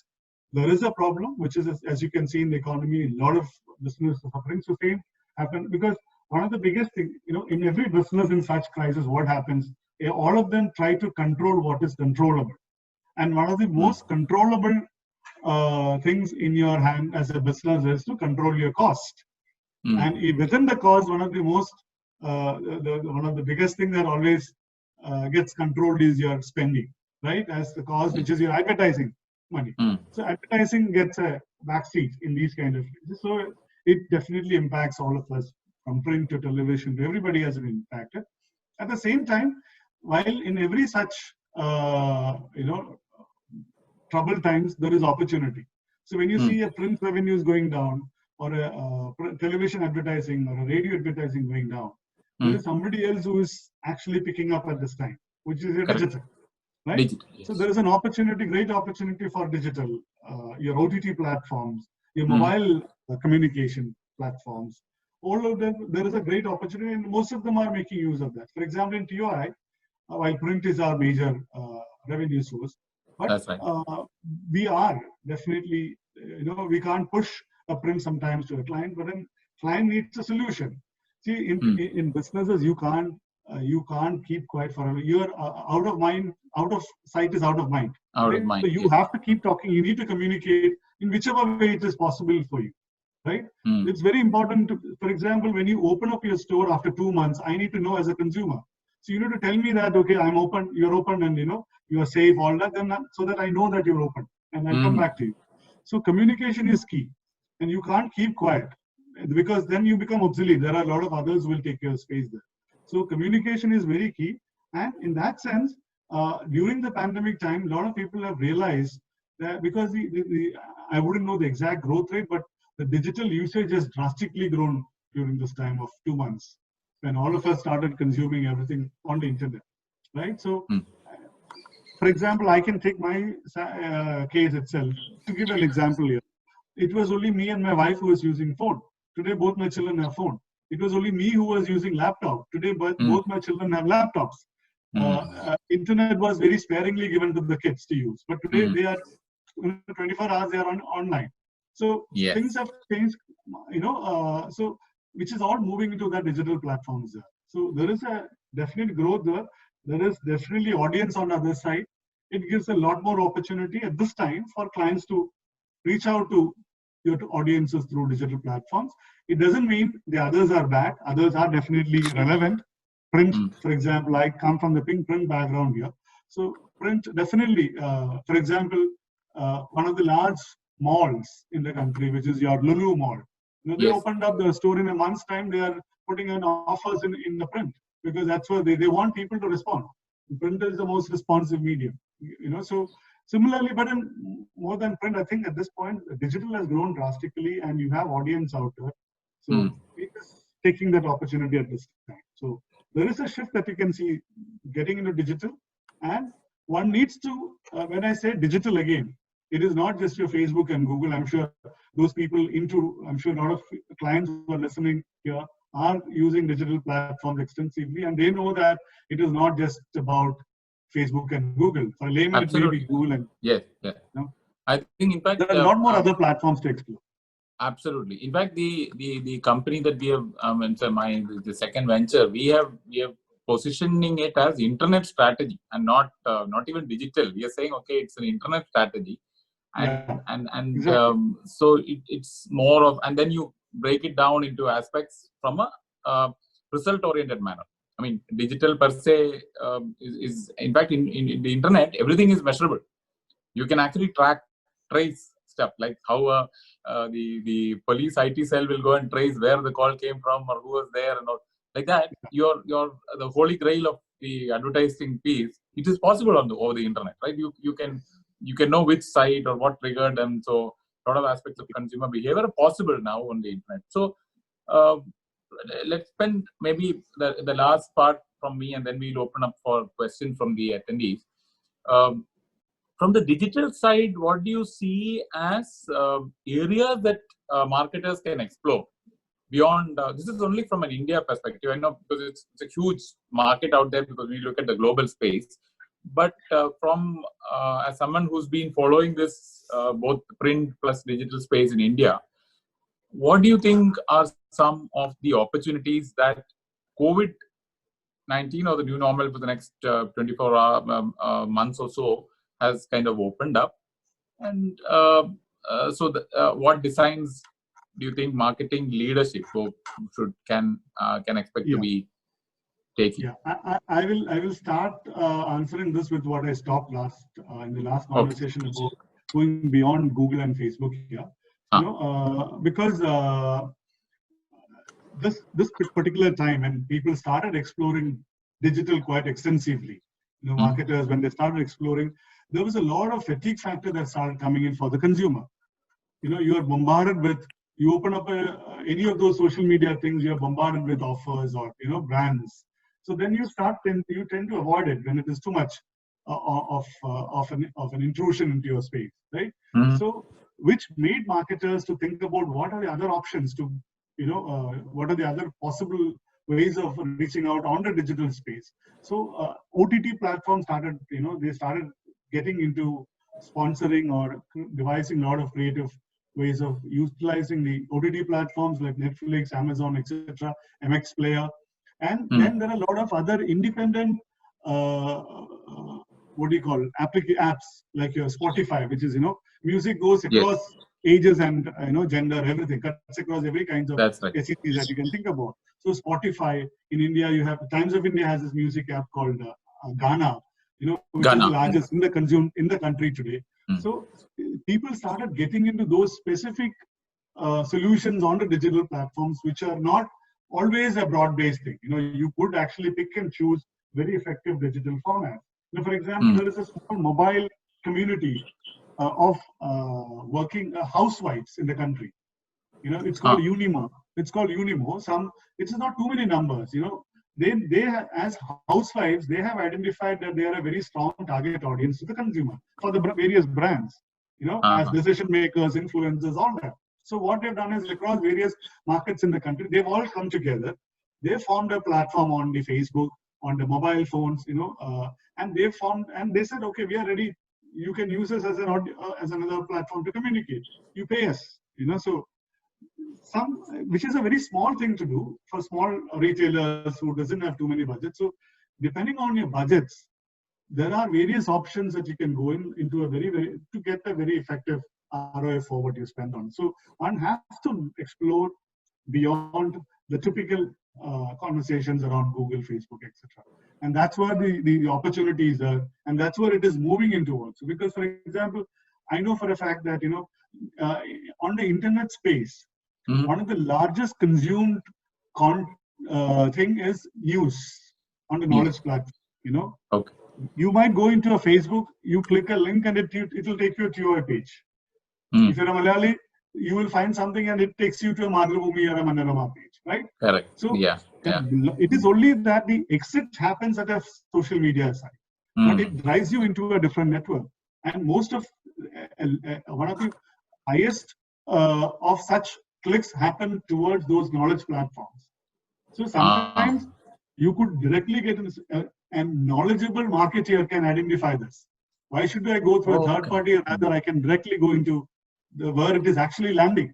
there is a problem, which is, as you can see in the economy, a lot of business suffering. So same happened because one of the biggest things, in every business in such crisis, what happens? All of them try to control what is controllable. And one of the most controllable things in your hand as a business is to control your cost. And within the cause, one of the most, one of the biggest things that always gets controlled is your spending, right? As the cause, which is your advertising money. So advertising gets a backseat in these kind of places. So it definitely impacts all of us, from print to television to everybody has been impacted. At the same time, while in every such troubled times, there is opportunity. So when you see a print revenues going down, or a television advertising or a radio advertising going down, there is somebody else who is actually picking up at this time, which is your digital, right? Digital, yes. So there is an opportunity, great opportunity for digital, your OTT platforms, your mobile communication platforms. All of them, there is a great opportunity, and most of them are making use of that. For example, in TOI, while print is our major revenue source, but That's right. we are definitely, we can't push a print sometimes to a client, but then client needs a solution. See, in businesses, you can't keep quiet forever. You're out of mind, out of sight is out of mind. Out Right? of mind. So you have to keep talking. You need to communicate in whichever way it is possible for you. Right? It's very important to, for example, when you open up your store after 2 months, I need to know as a consumer. So you need to tell me that, okay, I'm open, you're open, and you are safe, all that, then so that I know that you're open and I'll come back to you. So communication is key, and you can't keep quiet, because then you become obsolete. There are a lot of others who will take your space there. So communication is very key, and in that sense, during the pandemic time, a lot of people have realized that, because I wouldn't know the exact growth rate, but the digital usage has drastically grown during this time of 2 months, when all of us started consuming everything on the internet, right? So, for example, I can take my case itself to give an example here. It was only me and my wife who was using phone. Today, both my children have phone. It was only me who was using laptop. Today, both my children have laptops. Internet was very sparingly given to the kids to use, but today they are 24 hours they are online. So things have changed, so which is all moving into the digital platforms there. So there is a definite growth there. There is definitely audience on the other side. It gives a lot more opportunity at this time for clients to reach out to your audiences through digital platforms. It doesn't mean the others are bad. Others are definitely relevant. Print, for example, I come from the print background here. So print definitely, for example, one of the large malls in the country, which is your Lulu Mall. They opened up the store in a month's time. They are putting in offers in the print, because that's where they want people to respond. Print is the most responsive medium, So similarly, but more than print, I think at this point, digital has grown drastically, and you have audience out there. So it is taking that opportunity at this time. So there is a shift that you can see getting into digital, and one needs to, when I say digital again, it is not just your Facebook and Google. I'm sure those people I'm sure a lot of clients who are listening here are using digital platforms extensively, and they know that it is not just about Facebook and Google. For a layman, it may be Google and I think, in fact, there are a lot more other platforms to explore. Absolutely. In fact, the company that we have, the second venture, we have positioning it as internet strategy, and not even digital. We are saying, okay, it's an internet strategy, and exactly. So it's more of, and then you break it down into aspects from a result-oriented manner. I mean, digital per se is in fact in the internet, everything is measurable. You can actually trace stuff, like how the police IT cell will go and trace where the call came from or who was there, and all like that. Your the holy grail of the advertising piece, it is possible over the internet, right? You can know which site or what triggered them. So a lot of aspects of consumer behavior are possible now on the internet. So let's spend maybe the last part from me, and then we'll open up for questions from the attendees. From the digital side, what do you see as areas that marketers can explore beyond? This is only from an India perspective. I know, because it's a huge market out there, because we look at the global space. But from as someone who's been following this both print plus digital space in India, what do you think are some of the opportunities that COVID-19 or the new normal for the next 24 months or so has kind of opened up? And what designs do you think marketing leadership can expect to be taking? Yeah, I will start answering this with what I stopped in the last conversation about going beyond Google and Facebook here. Because this particular time when people started exploring digital quite extensively, marketers, when they started exploring, there was a lot of fatigue factor that started coming in for the consumer. You are bombarded with, you open up any of those social media things, you're bombarded with offers or brands. So then you tend to avoid it when it is too much of an intrusion into your space, right? So which made marketers to think about what are the other options to, what are the other possible ways of reaching out on the digital space. So OTT platforms started, they started getting into sponsoring or devising a lot of creative ways of utilizing the OTT platforms like Netflix, Amazon, etc., MX Player. And then there are a lot of other independent, apps like your Spotify, which is, music goes across ages and, gender, everything, cuts across every kind of SECs that you can think about. So Spotify, in India, you have, Times of India has this music app called Gaana, which is the largest in the country today. So people started getting into those specific solutions on the digital platforms, which are not always a broad-based thing. You could actually pick and choose very effective digital formats. For example, there is a small mobile community of working housewives in the country. It's called Unimo. It's called Unimo. It's not too many numbers. They as housewives, they have identified that they are a very strong target audience to the consumer for the various brands. As decision makers, influencers, all that. So what they've done is across various markets in the country, they've all come together. They formed a platform on the Facebook, on the mobile phones, and they said, okay, we are ready. You can use us as another platform to communicate. You pay us, so which is a very small thing to do for small retailers who doesn't have too many budgets. So depending on your budgets, there are various options that you can go into to get a very effective ROI for what you spend on. So one has to explore beyond the typical conversations around Google, Facebook, etc. And that's where the opportunities are, and that's where it is moving into also. Because, for example, I know for a fact that on the internet space, one of the largest consumed thing is news on the knowledge platform. Okay. You might go into a Facebook, you click a link, and it will take you to your page. If you're a Malayali, you will find something and it takes you to a Madhurabhumi or a Manorama page, right? Correct. So it is only that the exit happens at a social media site, but it drives you into a different network. And most of one of the highest of such clicks happen towards those knowledge platforms. So sometimes you could directly get and knowledgeable marketer can identify this. Why should I go through a third party? Rather, I can directly go into where it is actually landing.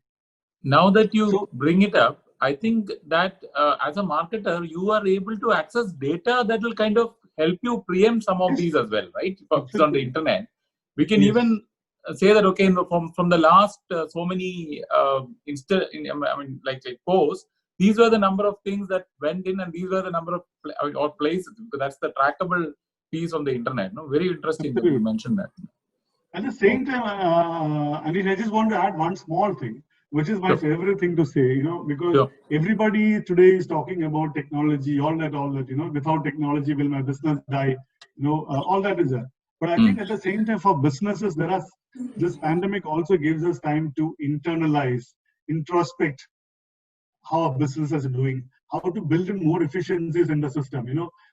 Now that you bring it up, I think that as a marketer, you are able to access data that will kind of help you preempt some of these as well, right? It's on the internet. We can even say that, okay, from the last so many posts, these were the number of things that went in, and these were the number of places, because that's the trackable piece on the internet. No, very interesting that you mentioned that. At the same time, Anish, I just want to add one small thing, which is my favorite thing to say, because everybody today is talking about technology, all that, without technology, will my business die? All that is there. But I think at the same time, for businesses, this pandemic also gives us time to internalize, introspect how our businesses are doing, how to build in more efficiencies in the system.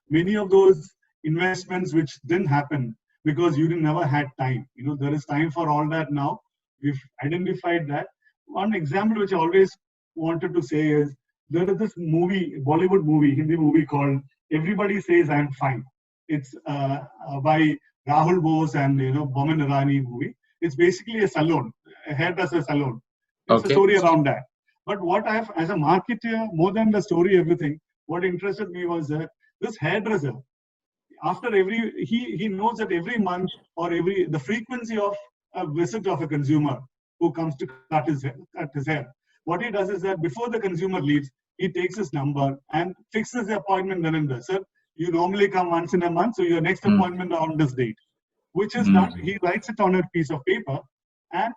Many of those investments which didn't happen because you never had time. There is time for all that now. We've identified that. One example which I always wanted to say is, there is this movie, Bollywood movie, Hindi movie called Everybody Says I'm Fine. It's by Rahul Bose and Boman Irani movie. It's basically a salon, a hairdresser salon. It's a story around that. But what as a marketer, more than the story, everything, what interested me was that this hairdresser, after he knows that every month or the frequency of a visit of a consumer who comes to cut his hair. what he does is that before the consumer leaves, he takes his number and fixes the appointment then and there. Sir, you normally come once in a month, so your next appointment on this date, which is done. He writes it on a piece of paper and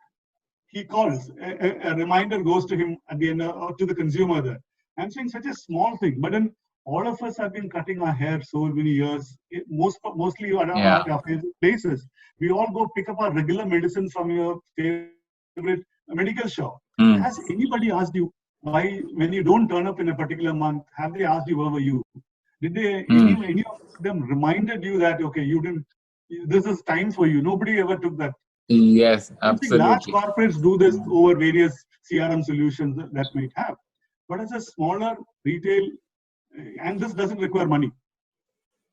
he calls. A reminder goes to him at the end, or to the consumer there. I'm saying such a small thing, but then all of us have been cutting our hair so many years, mostly around our favorite places. We all go pick up our regular medicines from your favorite medical shop. Has anybody asked you why, when you don't turn up in a particular month, have they asked you where were you? Did they, any of them reminded you that, okay, you didn't, this is time for you? Nobody ever took that. Yes, absolutely. Large corporates do this over various CRM solutions that might have. But as a smaller retail, and this doesn't require money.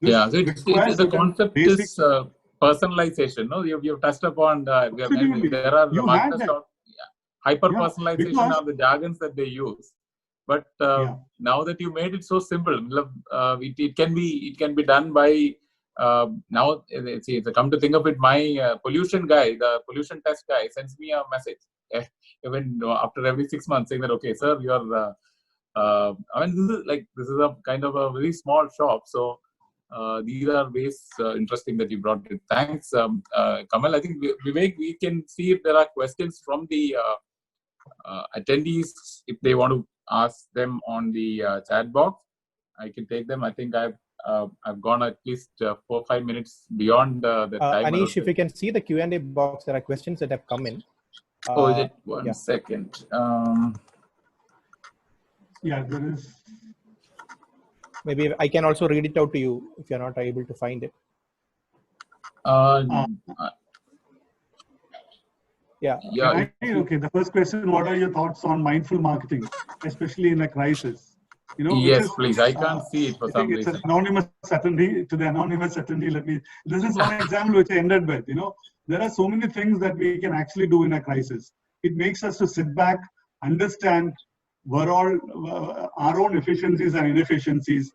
So the concept is personalization. No, you've touched upon. There are hyper personalization of the jargons that they use. But now that you made it so simple, it can be done by now. Come to think of it, my pollution guy, the pollution test guy, sends me a message even after every 6 months saying that, okay, sir, you're. I mean, this is a kind of a very small shop, so these are ways interesting that you brought it. Thanks, Kamal. I think Vivek, we can see if there are questions from the attendees if they want to ask them on the chat box. I can take them. I think I've gone at least 4 or 5 minutes beyond the time. Anish, if you can see the Q&A box, there are questions that have come in. Is it one second? There is. Maybe I can also read it out to you if you're not able to find it. Okay, the first question, what are your thoughts on mindful marketing, especially in a crisis? Yes, please. I can't see it for some reason. It's an anonymous attendee. To the anonymous attendee, this is one example which I ended with. There are so many things that we can actually do in a crisis. It makes us to sit back, understand our own efficiencies and inefficiencies,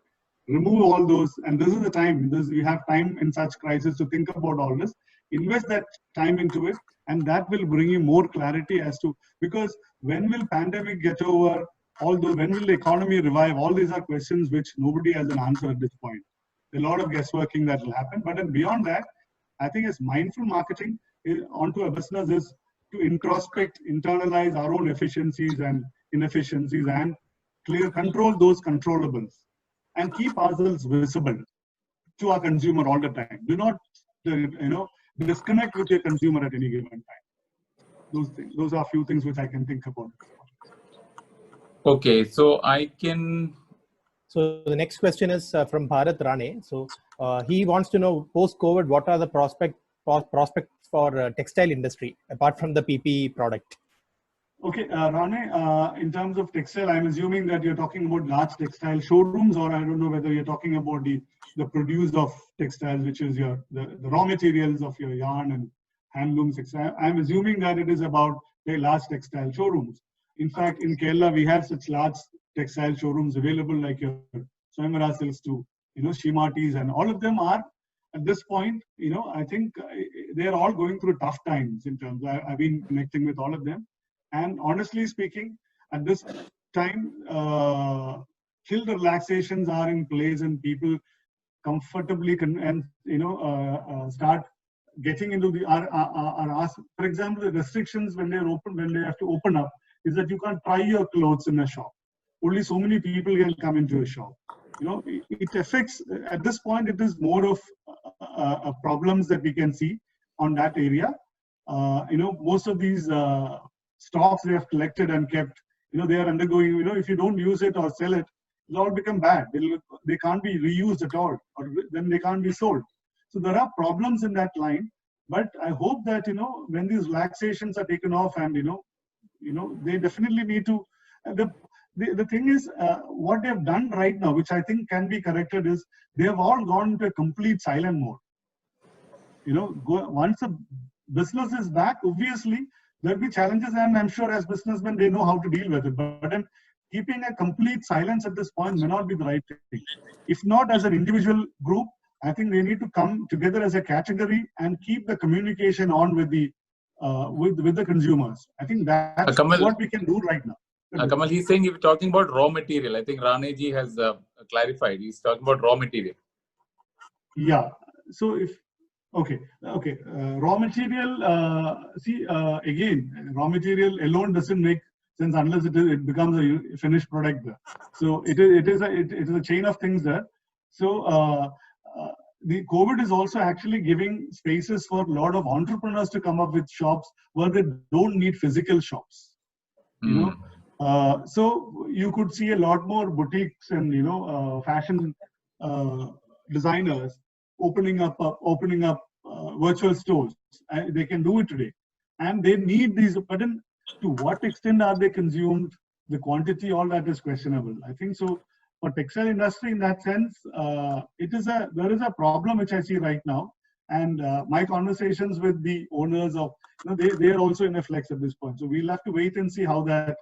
remove all those, and this is the time. We have time in such crisis to think about all this, invest that time into it, and that will bring you more clarity as to, because when will pandemic get over, although when will the economy revive, all these are questions which nobody has an answer at this point. A lot of guessworking that will happen, but then beyond that, I think as mindful marketing onto a business is to introspect, internalize our own efficiencies and inefficiencies and control those controllables and keep ourselves visible to our consumer all the time. Do not, disconnect with your consumer at any given time. Those are a few things which I can think about. Okay, so I can. So the next question is from Bharat Rane. So he wants to know, post-COVID, what are the prospects for textile industry apart from the PPE product? Okay, Rane, in terms of textile, I'm assuming that you're talking about large textile showrooms, or I don't know whether you're talking about the produce of textiles, which is the raw materials of your yarn and handlooms. I'm assuming that it is about the large textile showrooms. In fact, in Kerala, we have such large textile showrooms available, like your Swayamvara Silks to, Shimatis, and all of them are at this point, I think they're all going through tough times in terms. I've been connecting with all of them. And honestly speaking, at this time, till the relaxations are in place and people comfortably start getting into for example, the restrictions when they have to open up is that you can't try your clothes in a shop. Only so many people can come into a shop. It affects, at this point, it is more of problems that we can see on that area. Most of these stocks they have collected and kept, they are undergoing, if you don't use it or sell it, it'll all become bad. They can't be reused at all, or then they can't be sold. So there are problems in that line, but I hope that, when these relaxations are taken off and, they definitely need to, the thing is, what they've done right now, which I think can be corrected, is they have all gone into a complete silent mode. Once a business is back, obviously, there'll be challenges, and I'm sure as businessmen, they know how to deal with it. But then keeping a complete silence at this point may not be the right thing. If not as an individual group, I think they need to come together as a category and keep the communication on with the with the consumers. I think that's Kamal, what we can do right now. Kamal, he's saying if you're talking about raw material, I think Raneji has clarified. He's talking about raw material. Yeah. So if okay, raw material. Again, raw material alone doesn't make sense unless it becomes a finished product there. So it is a chain of things there. So the COVID is also actually giving spaces for a lot of entrepreneurs to come up with shops where they don't need physical shops. You know, so you could see a lot more boutiques and fashion designers opening up virtual stores. They can do it today, and they need these. But then, to what extent are they consumed? The quantity, all that is questionable. I think so. For textile industry, in that sense, there is a problem which I see right now, and my conversations with the owners of they are also in a flex at this point. So we'll have to wait and see how that.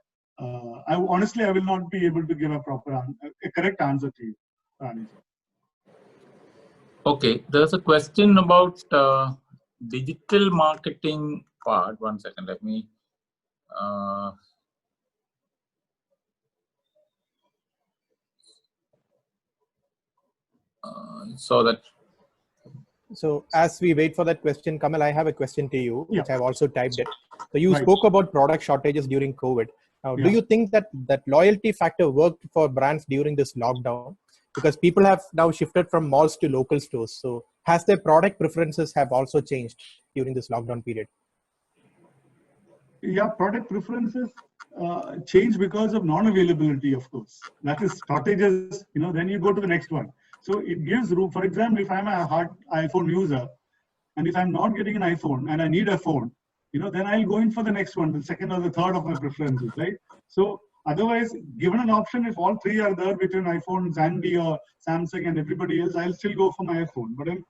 I will not be able to give a correct answer to you, Rani. Okay, there's a question about digital marketing part. 1 second, let me. So as we wait for that question, Kamal, I have a question to you, which I've also typed it. So you Right. spoke about product shortages during COVID. Now, do you think that loyalty factor worked for brands during this lockdown? Because people have now shifted from malls to local stores. So has their product preferences have also changed during this lockdown period? Yeah, product preferences change because of non-availability, of course. That is shortages, then you go to the next one. So it gives room. For example, if I'm a hard iPhone user, and if I'm not getting an iPhone and I need a phone, then I'll go in for the next one, the second or the third of my preferences, right? So otherwise, given an option, if all three are there between iPhone, Zandy or Samsung and everybody else, I'll still go for my iPhone. But then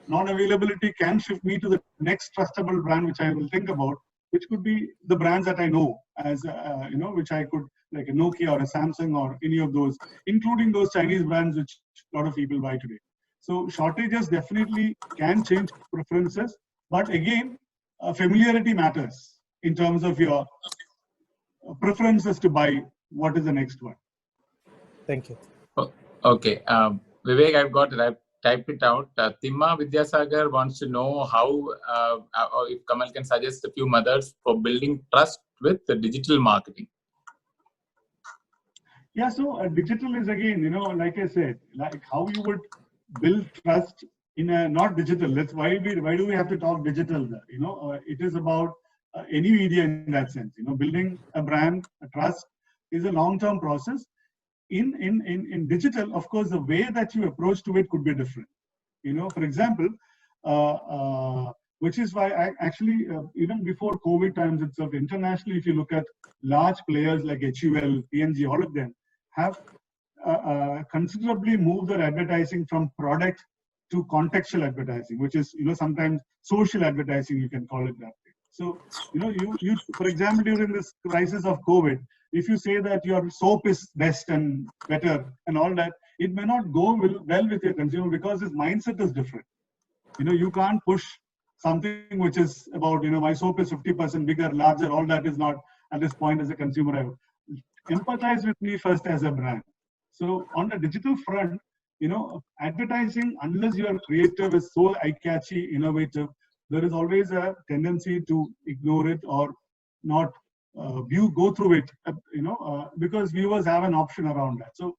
non-availability can shift me to the next trustable brand, which I will think about, which could be the brands that I know as, which I could, like a Nokia or a Samsung or any of those, including those Chinese brands, which a lot of people buy today. So shortages definitely can change preferences, but again, familiarity matters in terms of your preferences to buy what is the next one. Thank you. Okay, Vivek, I've got it. I've typed it out. Timma Vidyasagar wants to know how, or if Kamal can suggest a few methods for building trust with the digital marketing. Yeah, so digital is again, like I said, like how you would build trust in a not digital. Why do we have to talk digital there? It is about any media in that sense. Building a brand, a trust is a long-term process. In digital, of course, the way that you approach to it could be different. For example, which is why I actually, even before COVID times itself, internationally, if you look at large players like HUL, P&G, all of them have considerably moved their advertising from product to contextual advertising, which is, sometimes social advertising, you can call it that way. So, you for example, during this crisis of COVID, if you say that your soap is best and better and all that, it may not go well with your consumer because his mindset is different. You can't push something which is about, my soap is 50% bigger, larger, all that is not at this point as a consumer. I would empathize with me first as a brand. So on the digital front, advertising, unless your creative is so eye-catchy, innovative, there is always a tendency to ignore it or not go through it, because viewers have an option around that. So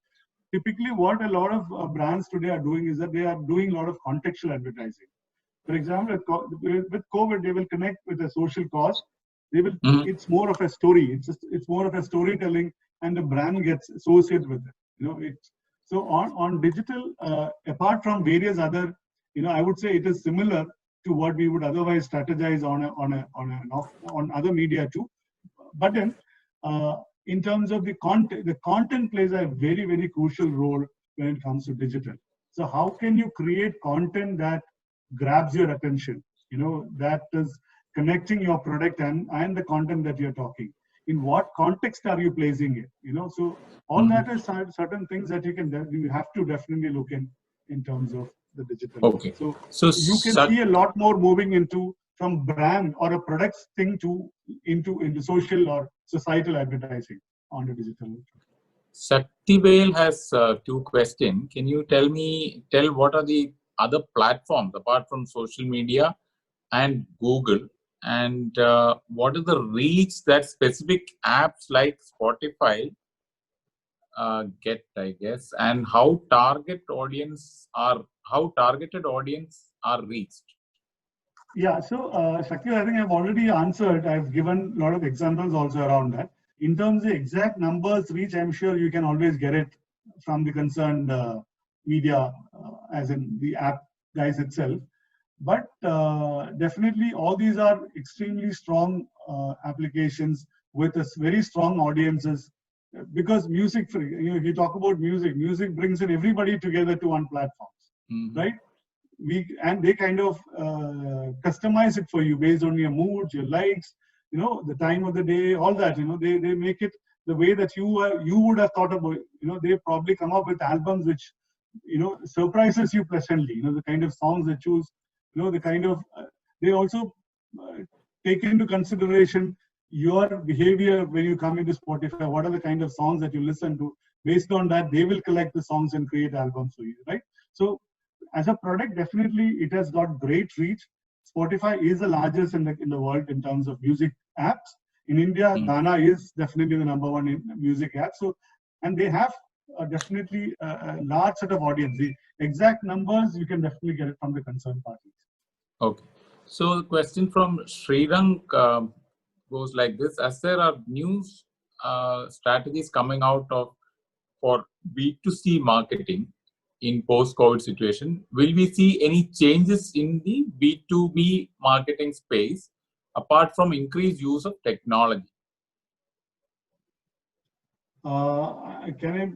typically what a lot of brands today are doing is that they are doing a lot of contextual advertising. For example, with COVID, they will connect with a social cause. They will. It's more of a story. It's more of a storytelling, and the brand gets associated with it. So on digital, apart from various other, I would say it is similar to what we would otherwise strategize on other media too. But then, in terms of the content plays a very, very crucial role when it comes to digital. So how can you create content that grabs your attention? That is connecting your product and the content that you're talking. In what context are you placing it? So all that is certain things that you have to definitely look in terms of the digital. Okay. So you can see a lot more moving from brand or a product thing into social or societal advertising. on the digital. Shaktivel has two questions. Can you tell what are the other platforms apart from social media and Google, and what is the reach that specific apps like Spotify get, I guess, and how targeted audience are reached? Yeah, so Shakti, I think I've already answered. I've given a lot of examples also around that. In terms of exact numbers reach, I'm sure you can always get it from the concerned media, as in the app guys itself. But definitely all these are extremely strong applications with a very strong audiences, because music, if you talk about music brings in everybody together to one platform, right? And they kind of customize it for you based on your mood, your likes, the time of the day, all that. They make it the way that you would have thought about. They probably come up with albums which surprises you pleasantly. The kind of songs they choose. The kind of they also take into consideration your behavior when you come into Spotify. What are the kind of songs that you listen to? Based on that, they will collect the songs and create albums for you, right? So as a product, definitely it has got great reach. Spotify is the largest in the world in terms of music apps. In India, Gaana is definitely the #1 in music app. So, and they have definitely a large set of audience. The exact numbers you can definitely get it from the concerned parties. Okay. So the question from Srirang goes like this: as there are new strategies coming out for B2C marketing in post-COVID situation, will we see any changes in the B2B marketing space apart from increased use of technology? Can I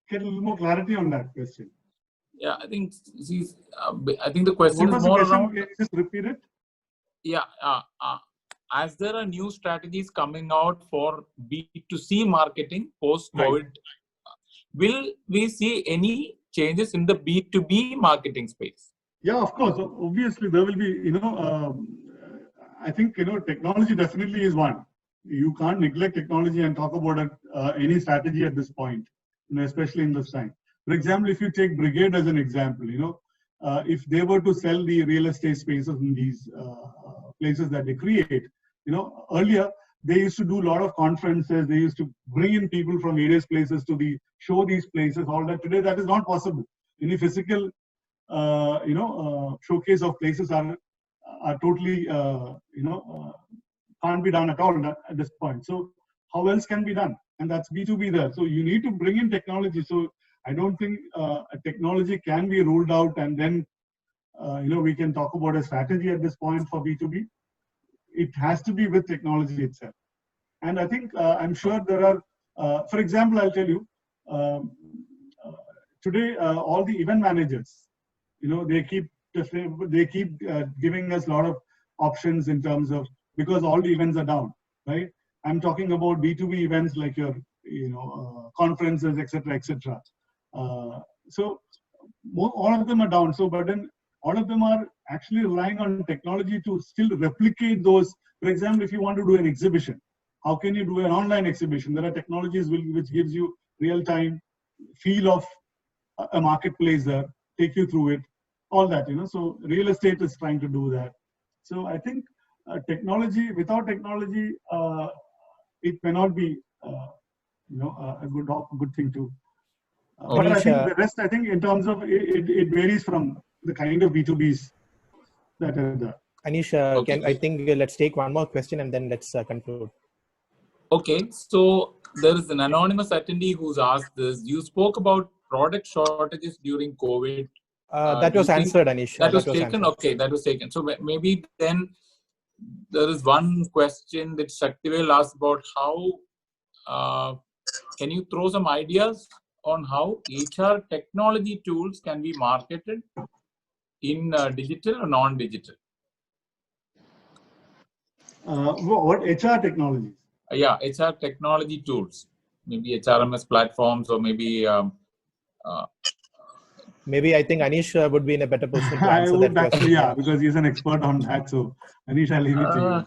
get a little more clarity on that question? Yeah, I think the question what is was more the question? around. Can you just repeat it? Yeah, as there are new strategies coming out for B2C marketing post-COVID, will we see any changes in the B2B marketing space? Yeah, of course. Obviously, there will be, I think, technology definitely is one. You can't neglect technology and talk about any strategy at this point, especially in this time. For example, if you take Brigade as an example, if they were to sell the real estate spaces in these places that they create, earlier they used to do a lot of conferences. They used to bring in people from various places to show these places, all that. Today, that is not possible. Any physical showcase of places are totally, can't be done at all at this point. So how else can be done? And that's B2B there. So you need to bring in technology. So I don't think technology can be ruled out and then, we can talk about a strategy at this point for B2B. It has to be with technology itself. And I think, I'm sure there are, for example, I'll tell you, today, all the event managers, they keep giving us a lot of options in terms of, because all the events are down, right? I'm talking about B2B events like your, conferences, etc., etc. So all of them are down. So, but then all of them are actually relying on technology to still replicate those. For example, if you want to do an exhibition, how can you do an online exhibition? There are technologies which gives you real-time feel of a marketplace there, take you through it, all that, So real estate is trying to do that. So I think technology, without technology, it may not be, a good thing to. But I think the rest, I think in terms of it varies from the kind of B2Bs that are there. Anish, I think let's take one more question and then let's conclude. Okay, so there is an anonymous attendee who's asked this. You spoke about product shortages during COVID. That was answered, Anish. That was taken? Answered. Okay, that was taken. So maybe then there is one question that Shaktivel asked about how, can you throw some ideas on how HR technology tools can be marketed in digital or non-digital? What HR technologies? Yeah, HR technology tools. Maybe HRMS platforms or maybe... maybe I think Anish would be in a better position to answer that question. Yeah, because he's an expert on that. So Anish, I'll leave it to you.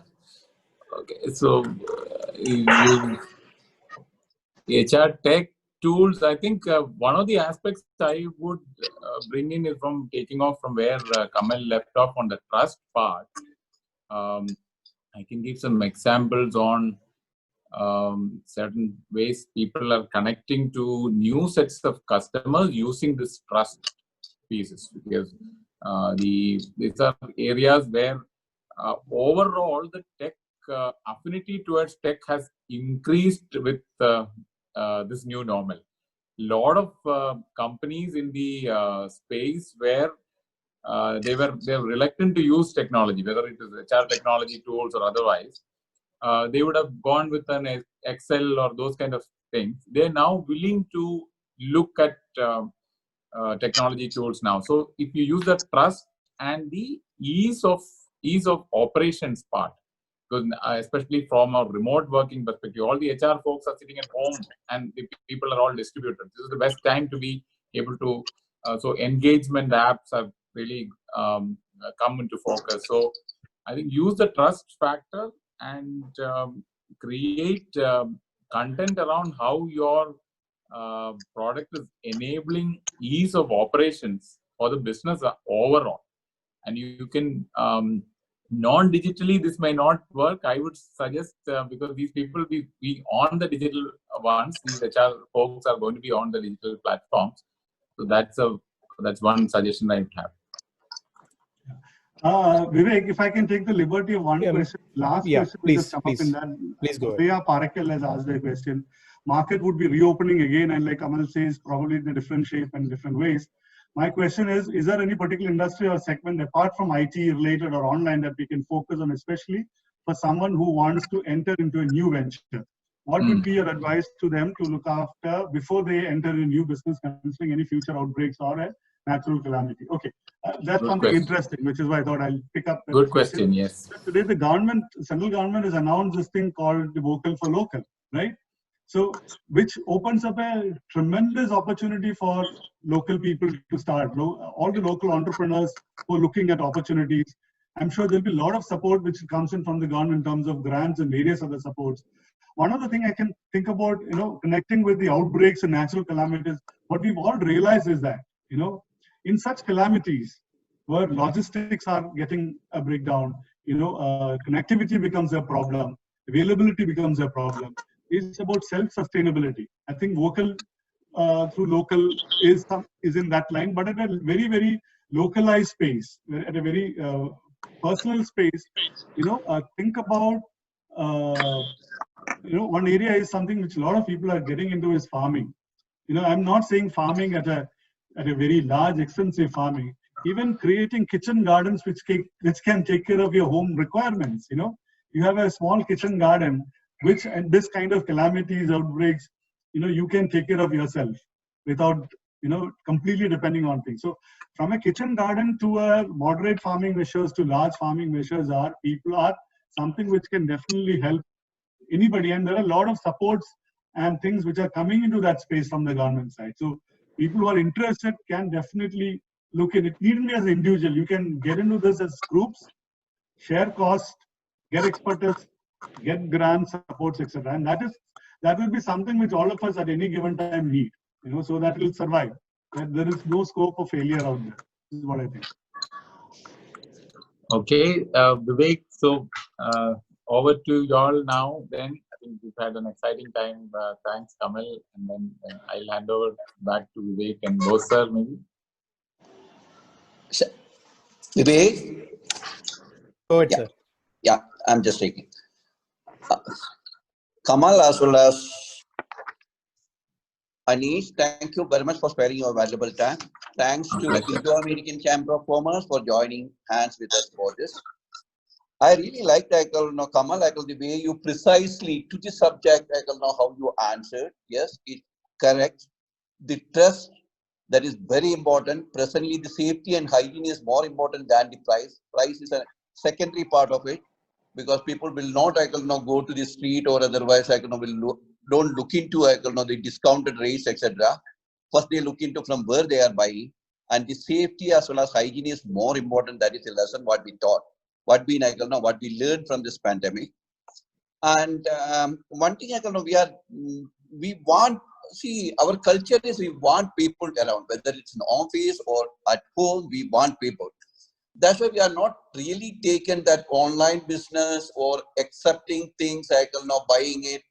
Okay, so HR tech tools, I think one of the aspects I would bring in is from taking off from where Kamal left off on the trust part. I can give some examples on certain ways people are connecting to new sets of customers using this trust pieces, because these are areas where overall the tech affinity towards tech has increased with this new normal. Lot of companies in the space where they're reluctant to use technology, whether it is HR technology tools or otherwise. They would have gone with an Excel or those kind of things. They're now willing to look at technology tools now. So if you use the trust and the ease of operations part, because especially from a remote working perspective, all the HR folks are sitting at home and the people are all distributed. This is the best time to be able to, so engagement apps have really come into focus. So I think use the trust factor and create content around how your product is enabling ease of operations for the business overall. And you can, non-digitally, this may not work. I would suggest, because these people be on the digital ones, these HR folks are going to be on the digital platforms. So that's one suggestion I would have. Vivek, if I can take the liberty of one question, last question please, come up in that. Please go ahead. Priya Parakal has asked the question. Market would be reopening again, and like Kamal says, probably in a different shape and different ways. My question is there any particular industry or segment apart from IT related or online that we can focus on, especially for someone who wants to enter into a new venture? What would be your advice to them to look after before they enter a new business, considering any future outbreaks or a natural calamity? Okay, that's Good something question. interesting, which is why I thought I'll pick up. Good question, yes. Today, the central government has announced this thing called the Vocal for Local, right? So, which opens up a tremendous opportunity for local people to start. All the local entrepreneurs who are looking at opportunities. I'm sure there'll be a lot of support which comes in from the government in terms of grants and various other supports. One of the things I can think about, connecting with the outbreaks and natural calamities, what we've all realized is that, in such calamities where logistics are getting a breakdown, connectivity becomes a problem, availability becomes a problem. It's about self-sustainability. I think vocal through local is in that line, but at a very, very localized space, at a very personal space. Think about one area is something which a lot of people are getting into is farming. I'm not saying farming at a very large, extensive farming. Even creating kitchen gardens which can take care of your home requirements. You have a small kitchen garden, which and this kind of calamities, outbreaks, you can take care of yourself without, completely depending on things. So from a kitchen garden to a moderate farming measures to large farming measures people are something which can definitely help anybody. And there are a lot of supports and things which are coming into that space from the government side. So people who are interested can definitely look at it. Needn't be as an individual. You can get into this as groups, share cost, get expertise, get grants, supports, etc. And that will be something which all of us at any given time need, so that will survive. There is no scope of failure out there. This is what I think. Okay, Vivek, so over to y'all now. Then I think we've had an exciting time. Thanks, Kamal, and then I'll hand over back to Vivek and Bose sir, maybe. Vivek? Go ahead, sir. Yeah, I'm just taking. Kamal as well as Anish, thank you very much for sparing your valuable time. Thanks to the Indo-American Chamber of Commerce for joining hands with us for this. I really like Kamal, the way you precisely to the subject, how you answered. Yes, it's correct. The trust, that is very important. Presently, the safety and hygiene is more important than the price. Price is a secondary part of it, because people will not go to the street or otherwise don't look into the discounted rates, etc. First they look into from where they are buying, and the safety as well as hygiene is more important. That is a lesson what we taught, what we learned from this pandemic. And one thing we are we want, see, our culture is we want people around, whether it's in office or at home, we want people. That's why we are not really taken that online business or accepting things, I can know, buying it.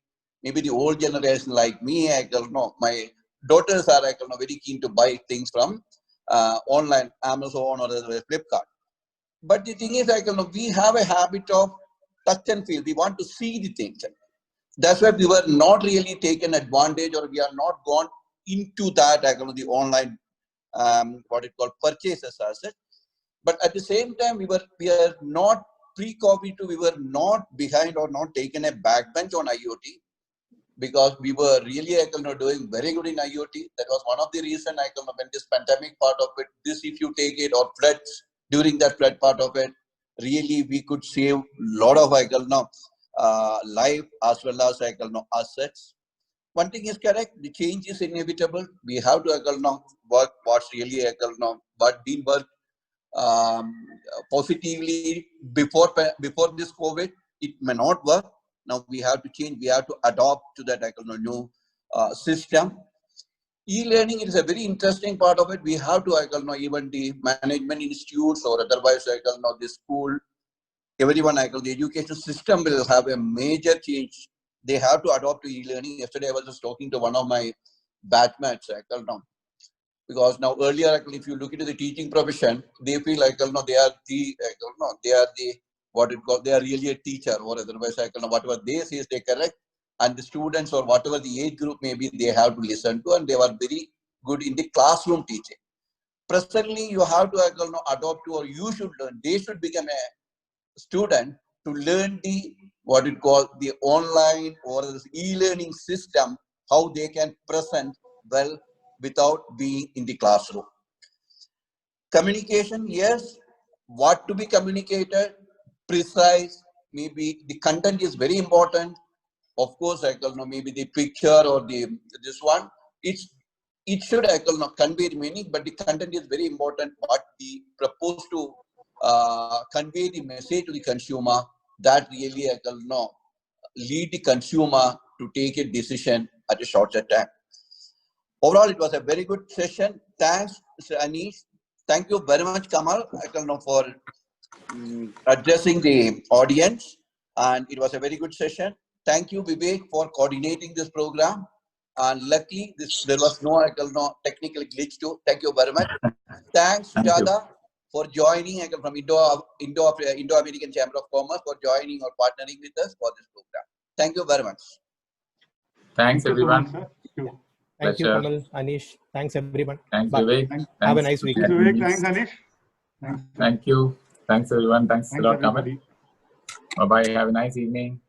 Maybe the old generation like me, I can know, my daughters are, I can know, very keen to buy things from online, Amazon or Flipkart. But the thing is, I can know, we have a habit of touch and feel. We want to see the things. That's why we were not really taken advantage, or we are not gone into that, I can know, the online, what it called purchases as it. But at the same time, we are not pre-COVID to, we were not behind or not taken a backbench on IoT, because we were really, I can know, doing very good in IoT. That was one of the reasons, I can know, when this pandemic part of it, this if you take it, or floods, during that flood part of it, really we could save a lot of, I can know, life as well as, I can know, assets. One thing is correct, the change is inevitable. We have to, I can know, work what's really, I can know, what didn't work positively before this COVID, it may not work. Now we have to change, we have to adopt to that, I can know, new system. E-learning is a very interesting part of it. We have to, I can know, even the management institutes or otherwise, I can know, the school, everyone, I can know, the education system will have a major change. They have to adopt to e-learning. Yesterday I was just talking to one of my batchmates, I can know, because now earlier, if you look into the teaching profession, they feel like, you know, they are the, they are the, what it called, they are really a teacher, or otherwise, I can know, whatever they say is they correct, and the students or whatever the age group maybe, they have to listen to, and they were very good in the classroom teaching. Presently, you have to, I can know, adopt to, or you should learn, they should become a student to learn the, what it called, the online or this e-learning system, how they can present well without being in the classroom. Communication, yes. What to be communicated, precise, maybe the content is very important. Of course, I can know, maybe the picture or the this one, it should, I can know, convey the meaning, but the content is very important. What we propose to convey the message to the consumer, that really, I can know, lead the consumer to take a decision at a shorter time. Overall, it was a very good session. Thanks, Mr. Anish. Thank you very much, Kamal, I can know, for addressing the audience. And it was a very good session. Thank you, Vivek, for coordinating this program. And luckily, there was no, I can know, technical glitch too. Thank you very much. Thanks, Sujata, for joining, I can, from Indo-American Chamber of Commerce, for joining or partnering with us for this program. Thank you very much. Thanks, everyone. So much, sir. Thank you, Kamal, Anish. Thanks, everyone. Thanks, Bye. Vivek. Have a nice week. Thanks, Vivek. Thanks, Anish. Thanks. Thank you. Thanks, everyone. Thanks a lot, Kamal. Everybody. Bye-bye. Have a nice evening.